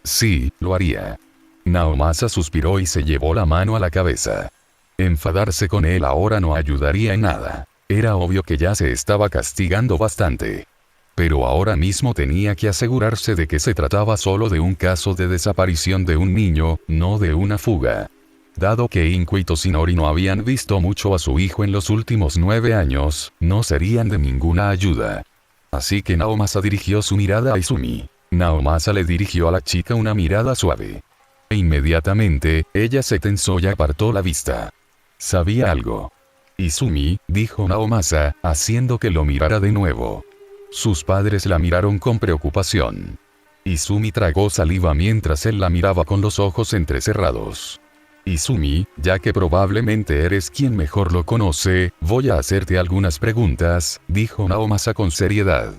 A: Sí, lo haría. Naomasa suspiró y se llevó la mano a la cabeza. Enfadarse con él ahora no ayudaría en nada. Era obvio que ya se estaba castigando bastante. Pero ahora mismo tenía que asegurarse de que se trataba solo de un caso de desaparición de un niño, no de una fuga. Dado que Inko y Toshinori no habían visto mucho a su hijo en los últimos 9 años, no serían de ninguna ayuda. Así que Naomasa dirigió su mirada a Izumi. Naomasa le dirigió a la chica una mirada suave. E inmediatamente, ella se tensó y apartó la vista. Sabía algo. Izumi, dijo Naomasa, haciendo que lo mirara de nuevo. Sus padres la miraron con preocupación. Izumi tragó saliva mientras él la miraba con los ojos entrecerrados. Izumi, ya que probablemente eres quien mejor lo conoce, voy a hacerte algunas preguntas, dijo Naomasa con seriedad.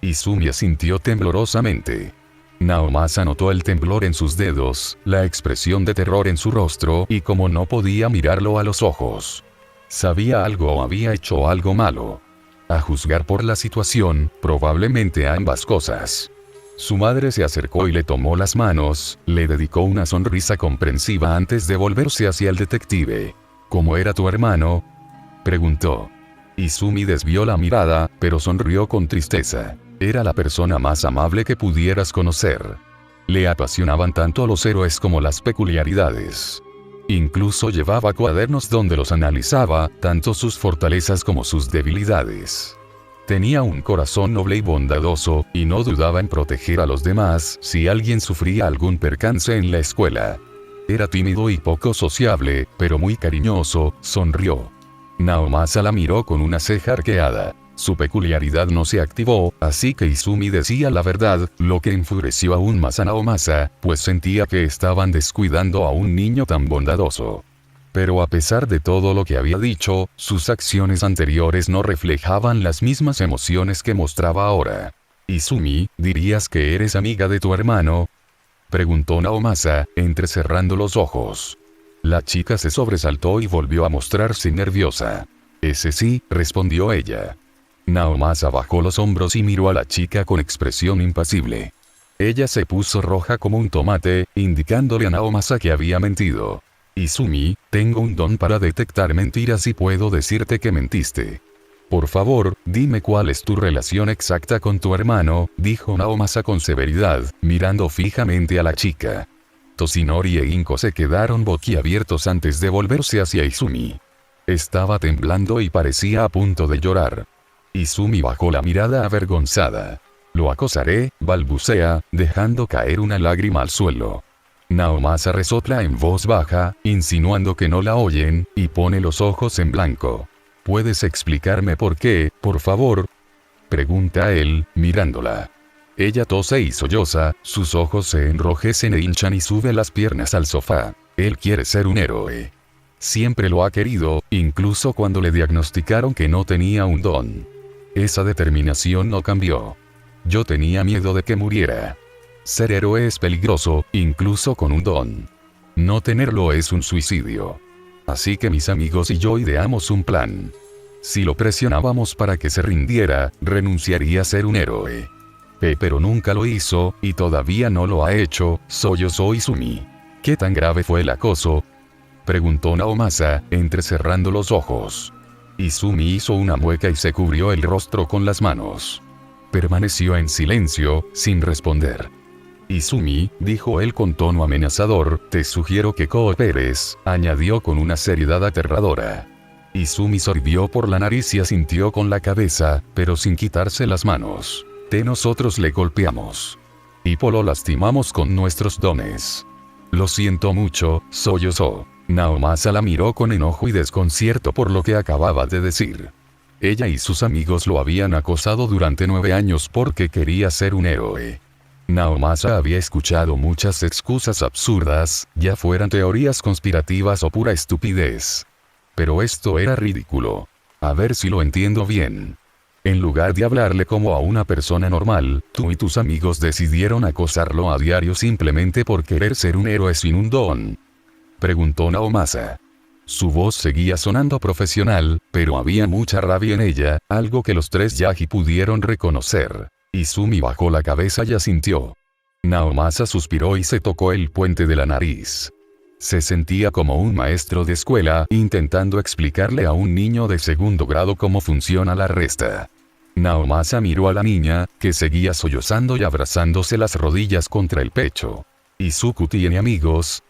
A: Izumi asintió temblorosamente. Naomasa notó el temblor en sus dedos, la expresión de terror en su rostro y como no podía mirarlo a los ojos. Sabía algo o había hecho algo malo. A juzgar por la situación, probablemente ambas cosas. Su madre se acercó y le tomó las manos, le dedicó una sonrisa comprensiva antes de volverse hacia el detective. ¿Cómo era tu hermano?, preguntó. Izumi desvió la mirada, pero sonrió con tristeza. Era la persona más amable que pudieras conocer. Le apasionaban tanto los héroes como las peculiaridades. Incluso llevaba cuadernos donde los analizaba, tanto sus fortalezas como sus debilidades. Tenía un corazón noble y bondadoso, y no dudaba en proteger a los demás si alguien sufría algún percance en la escuela. Era tímido y poco sociable, pero muy cariñoso, sonrió. Naomasa la miró con una ceja arqueada. Su peculiaridad no se activó, así que Izumi decía la verdad, lo que enfureció aún más a Naomasa, pues sentía que estaban descuidando a un niño tan bondadoso. Pero a pesar de todo lo que había dicho, sus acciones anteriores no reflejaban las mismas emociones que mostraba ahora. Izumi, ¿dirías que eres amiga de tu hermano?, preguntó Naomasa, entrecerrando los ojos. La chica se sobresaltó y volvió a mostrarse nerviosa. Ese sí, respondió ella. Naomasa bajó los hombros y miró a la chica con expresión impasible. Ella se puso roja como un tomate, indicándole a Naomasa que había mentido. Izumi, tengo un don para detectar mentiras y puedo decirte que mentiste. Por favor, dime cuál es tu relación exacta con tu hermano, dijo Naomasa con severidad, mirando fijamente a la chica. Toshinori e Inko se quedaron boquiabiertos antes de volverse hacia Izumi. Estaba temblando y parecía a punto de llorar. Izumi bajó la mirada avergonzada. Lo acosaré, balbucea, dejando caer una lágrima al suelo. Naomasa resopla en voz baja, insinuando que no la oyen, y pone los ojos en blanco. ¿Puedes explicarme por qué, por favor?, pregunta él, mirándola. Ella tose y solloza, sus ojos se enrojecen e hinchan y sube las piernas al sofá. Él quiere ser un héroe. Siempre lo ha querido, incluso cuando le diagnosticaron que no tenía un don. Esa determinación no cambió. Yo tenía miedo de que muriera. Ser héroe es peligroso, incluso con un don. No tenerlo es un suicidio. Así que mis amigos y yo ideamos un plan. Si lo presionábamos para que se rindiera, renunciaría a ser un héroe. Pero nunca lo hizo, y todavía no lo ha hecho, sollozó Izumi. ¿Qué tan grave fue el acoso?, preguntó Naomasa, entrecerrando los ojos. Izumi hizo una mueca y se cubrió el rostro con las manos. Permaneció en silencio, sin responder. Izumi, dijo él con tono amenazador, te sugiero que cooperes, añadió con una seriedad aterradora. Izumi sorbió por la nariz y asintió con la cabeza, pero sin quitarse las manos. Nosotros le golpeamos. Y lo lastimamos con nuestros dones. Lo siento mucho, sollozó. Naomasa la miró con enojo y desconcierto por lo que acababa de decir. Ella y sus amigos lo habían acosado durante 9 años porque quería ser un héroe. Naomasa había escuchado muchas excusas absurdas, ya fueran teorías conspirativas o pura estupidez. Pero esto era ridículo. A ver si lo entiendo bien. En lugar de hablarle como a una persona normal, tú y tus amigos decidieron acosarlo a diario simplemente por querer ser un héroe sin un don, preguntó Naomasa. Su voz seguía sonando profesional, pero había mucha rabia en ella, algo que los tres Yagi pudieron reconocer. Izumi bajó la cabeza y asintió. Naomasa suspiró y se tocó el puente de la nariz. Se sentía como un maestro de escuela intentando explicarle a un niño de segundo grado cómo funciona la resta. Naomasa miró a la niña, que seguía sollozando y abrazándose las rodillas contra el pecho. ¿Izuku tiene amigos?,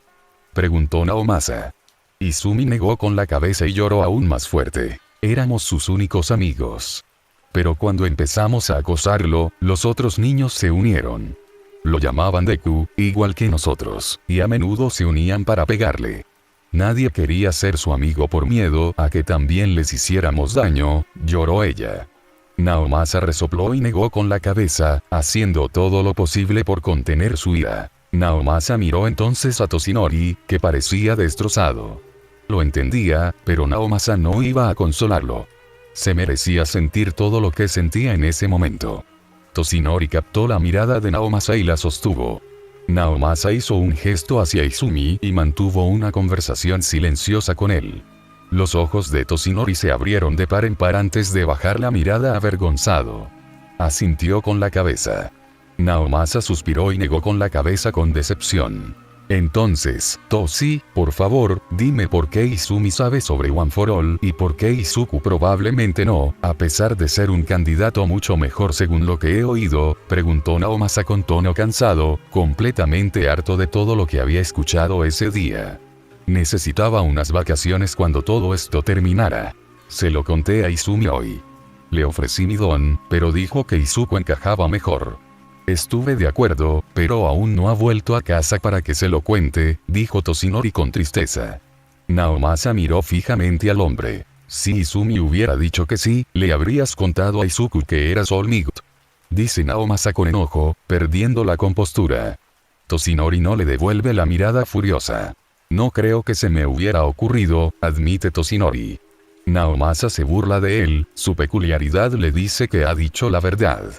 A: preguntó Naomasa. Izumi negó con la cabeza y lloró aún más fuerte. Éramos sus únicos amigos. Pero cuando empezamos a acosarlo, los otros niños se unieron. Lo llamaban Deku, igual que nosotros, y a menudo se unían para pegarle. Nadie quería ser su amigo por miedo a que también les hiciéramos daño, lloró ella. Naomasa resopló y negó con la cabeza, haciendo todo lo posible por contener su ira. Naomasa miró entonces a Toshinori, que parecía destrozado. Lo entendía, pero Naomasa no iba a consolarlo. Se merecía sentir todo lo que sentía en ese momento. Toshinori captó la mirada de Naomasa y la sostuvo. Naomasa hizo un gesto hacia Izumi y mantuvo una conversación silenciosa con él. Los ojos de Toshinori se abrieron de par en par antes de bajar la mirada avergonzado. Asintió con la cabeza. Naomasa suspiró y negó con la cabeza con decepción. Entonces, Toshi, por favor, dime por qué Izumi sabe sobre One for All y por qué Izuku probablemente no, a pesar de ser un candidato mucho mejor según lo que he oído, preguntó Naomasa con tono cansado, completamente harto de todo lo que había escuchado ese día. Necesitaba unas vacaciones cuando todo esto terminara. Se lo conté a Izumi hoy. Le ofrecí mi don, pero dijo que Izuku encajaba mejor. Estuve de acuerdo, pero aún no ha vuelto a casa para que se lo cuente, dijo Toshinori con tristeza. Naomasa miró fijamente al hombre. Si Izumi hubiera dicho que sí, le habrías contado a Izuku que era Soulmate, dice Naomasa con enojo, perdiendo la compostura. Toshinori no le devuelve la mirada furiosa. No creo que se me hubiera ocurrido, admite Toshinori. Naomasa se burla de él, su peculiaridad le dice que ha dicho la verdad.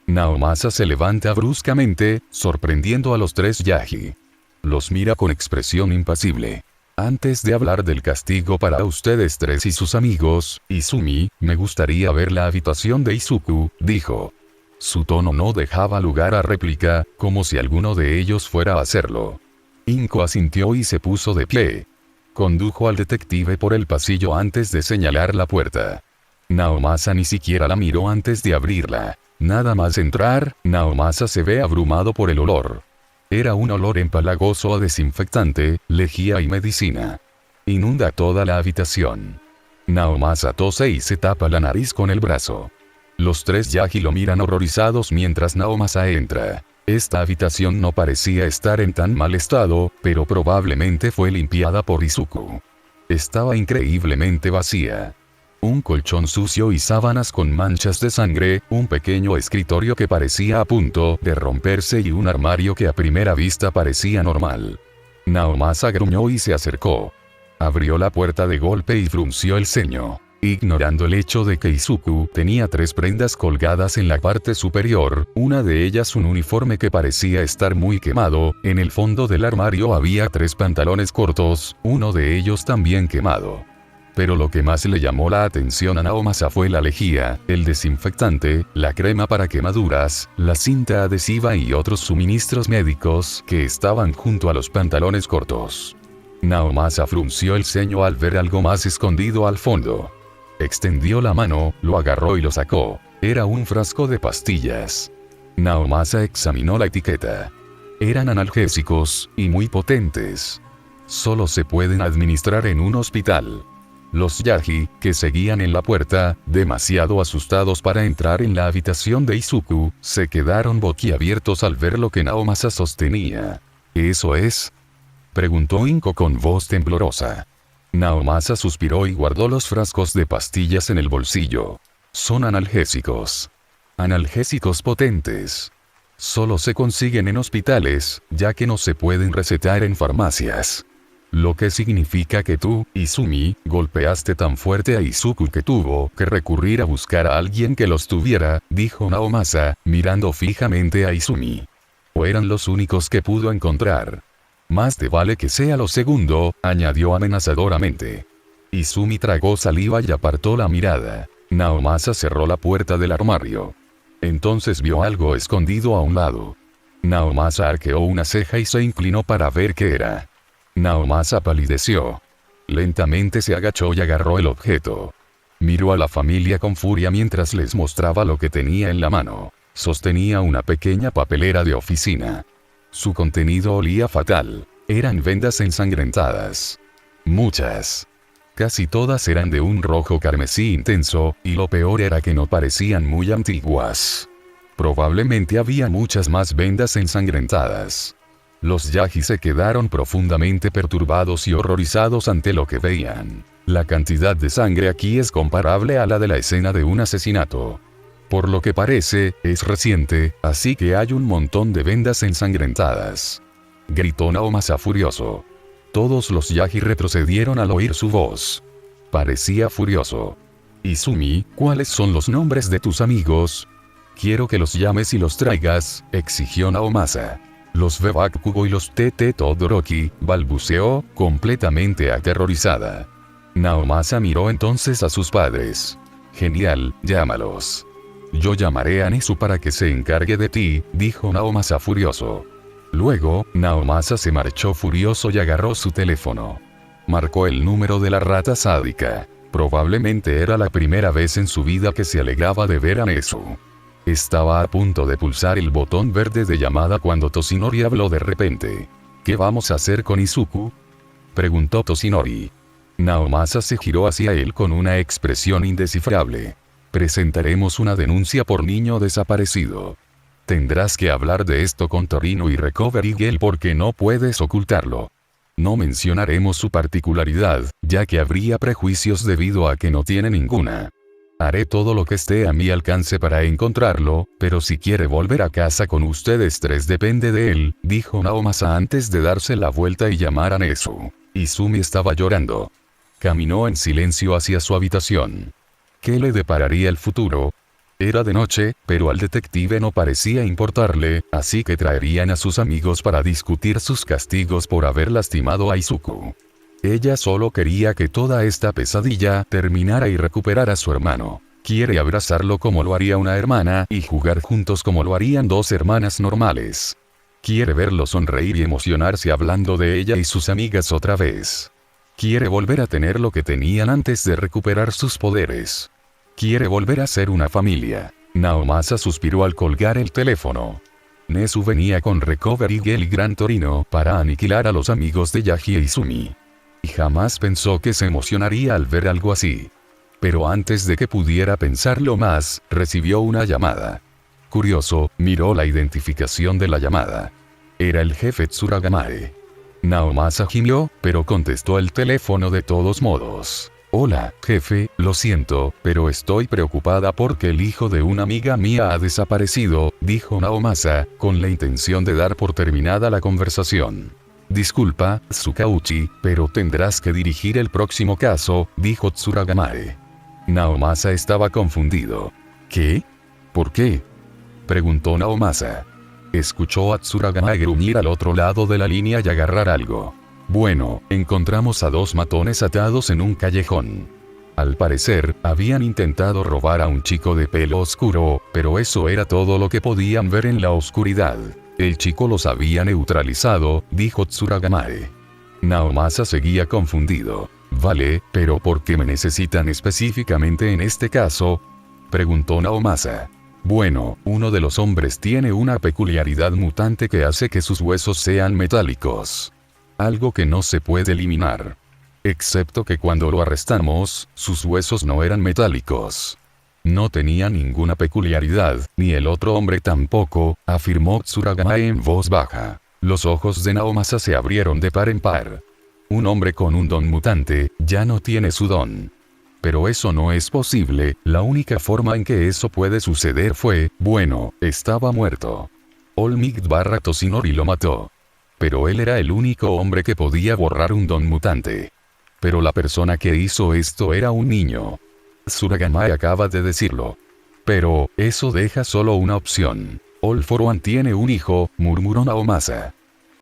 A: Naomasa se levanta bruscamente, sorprendiendo a los tres Yagi. Los mira con expresión impasible. Antes de hablar del castigo para ustedes tres y sus amigos, Izumi, me gustaría ver la habitación de Izuku, dijo. Su tono no dejaba lugar a réplica, como si alguno de ellos fuera a hacerlo. Inko asintió y se puso de pie. Condujo al detective por el pasillo antes de señalar la puerta. Naomasa ni siquiera la miró antes de abrirla. Nada más entrar, Naomasa se ve abrumado por el olor. Era un olor empalagoso a desinfectante, lejía y medicina. Inunda toda la habitación. Naomasa tose y se tapa la nariz con el brazo. Los tres Yagi lo miran horrorizados mientras Naomasa entra. Esta habitación no parecía estar en tan mal estado, pero probablemente fue limpiada por Izuku. Estaba increíblemente vacía. Un colchón sucio y sábanas con manchas de sangre, un pequeño escritorio que parecía a punto de romperse y un armario que a primera vista parecía normal. Naomasa gruñó y se acercó. Abrió la puerta de golpe y frunció el ceño. Ignorando el hecho de que Izuku tenía 3 prendas colgadas en la parte superior, una de ellas un uniforme que parecía estar muy quemado, en el fondo del armario había 3 pantalones cortos, uno de ellos también quemado. Pero lo que más le llamó la atención a Naomasa fue la lejía, el desinfectante, la crema para quemaduras, la cinta adhesiva y otros suministros médicos que estaban junto a los pantalones cortos. Naomasa frunció el ceño al ver algo más escondido al fondo. Extendió la mano, lo agarró y lo sacó. Era un frasco de pastillas. Naomasa examinó la etiqueta. Eran analgésicos, y muy potentes. Solo se pueden administrar en un hospital. Los Yagi, que seguían en la puerta, demasiado asustados para entrar en la habitación de Izuku, se quedaron boquiabiertos al ver lo que Naomasa sostenía. ¿Eso es?, preguntó Inko con voz temblorosa. Naomasa suspiró y guardó los frascos de pastillas en el bolsillo. Son analgésicos. Analgésicos potentes. Solo se consiguen en hospitales, ya que no se pueden recetar en farmacias. Lo que significa que tú, Izumi, golpeaste tan fuerte a Izuku que tuvo que recurrir a buscar a alguien que los tuviera, dijo Naomasa, mirando fijamente a Izumi. O eran los únicos que pudo encontrar. Más te vale que sea lo segundo, añadió amenazadoramente. Izumi tragó saliva y apartó la mirada. Naomasa cerró la puerta del armario. Entonces vio algo escondido a un lado. Naomasa arqueó una ceja y se inclinó para ver qué era. Naomasa palideció. Lentamente se agachó y agarró el objeto. Miró a la familia con furia mientras les mostraba lo que tenía en la mano. Sostenía una pequeña papelera de oficina. Su contenido olía fatal. Eran vendas ensangrentadas. Muchas. Casi todas eran de un rojo carmesí intenso, y lo peor era que no parecían muy antiguas. Probablemente había muchas más vendas ensangrentadas. Los yagi se quedaron profundamente perturbados y horrorizados ante lo que veían. La cantidad de sangre aquí es comparable a la de la escena de un asesinato. Por lo que parece, es reciente, así que hay un montón de vendas ensangrentadas. Gritó Naomasa furioso. Todos los yagi retrocedieron al oír su voz. Parecía furioso. Izumi, ¿cuáles son los nombres de tus amigos? Quiero que los llames y los traigas, exigió Naomasa. Los Bebakugo y los Tete Todoroki, balbuceó, completamente aterrorizada. Naomasa miró entonces a sus padres. Genial, llámalos. Yo llamaré a Nezu para que se encargue de ti, dijo Naomasa furioso. Luego, Naomasa se marchó furioso y agarró su teléfono. Marcó el número de la rata sádica. Probablemente era la primera vez en su vida que se alegraba de ver a Nezu. Estaba a punto de pulsar el botón verde de llamada cuando Toshinori habló de repente. ¿Qué vamos a hacer con Izuku? Preguntó Toshinori. Naomasa se giró hacia él con una expresión indescifrable. Presentaremos una denuncia por niño desaparecido. Tendrás que hablar de esto con Torino y Recovery Girl porque no puedes ocultarlo. No mencionaremos su particularidad, ya que habría prejuicios debido a que no tiene ninguna. Haré todo lo que esté a mi alcance para encontrarlo, pero si quiere volver a casa con ustedes tres depende de él, dijo Naomasa antes de darse la vuelta y llamar a Nezu. Izumi estaba llorando. Caminó en silencio hacia su habitación. ¿Qué le depararía el futuro? Era de noche, pero al detective no parecía importarle, así que traerían a sus amigos para discutir sus castigos por haber lastimado a Izuku. Ella solo quería que toda esta pesadilla terminara y recuperara a su hermano. Quiere abrazarlo como lo haría una hermana y jugar juntos como lo harían dos hermanas normales. Quiere verlo sonreír y emocionarse hablando de ella y sus amigas otra vez. Quiere volver a tener lo que tenían antes de recuperar sus poderes. Quiere volver a ser una familia. Naomasa suspiró al colgar el teléfono. Nezu venía con Recovery Girl y Gran Torino para aniquilar a los amigos de Yagi e Izumi. Y jamás pensó que se emocionaría al ver algo así. Pero antes de que pudiera pensarlo más, recibió una llamada. Curioso, miró la identificación de la llamada. Era el jefe Tsuragamae. Naomasa gimió, pero contestó el teléfono de todos modos. Hola, jefe, lo siento, pero estoy preocupada porque el hijo de una amiga mía ha desaparecido, dijo Naomasa, con la intención de dar por terminada la conversación. Disculpa, Tsukauchi, pero tendrás que dirigir el próximo caso, dijo Tsuragamae. Naomasa estaba confundido. ¿Qué? ¿Por qué? Preguntó Naomasa. Escuchó a Tsuragamae gruñir al otro lado de la línea y agarrar algo. Bueno, encontramos a dos matones atados en un callejón. Al parecer, habían intentado robar a un chico de pelo oscuro, pero eso era todo lo que podían ver en la oscuridad. El chico los había neutralizado, dijo Tsuragamae. Naomasa seguía confundido. Vale, pero ¿por qué me necesitan específicamente en este caso? Preguntó Naomasa. Bueno, uno de los hombres tiene una peculiaridad mutante que hace que sus huesos sean metálicos. Algo que no se puede eliminar. Excepto que cuando lo arrestamos, sus huesos no eran metálicos. No tenía ninguna peculiaridad, ni el otro hombre tampoco, afirmó Tsuragamae en voz baja. Los ojos de Naomasa se abrieron de par en par. Un hombre con un don mutante, ya no tiene su don. Pero eso no es posible, la única forma en que eso puede suceder fue, bueno, estaba muerto. Olmigt/Toshinori lo mató. Pero él era el único hombre que podía borrar un don mutante. Pero la persona que hizo esto era un niño. Tsuragamae acaba de decirlo. Pero, eso deja solo una opción. All for One tiene un hijo, murmuró Naomasa.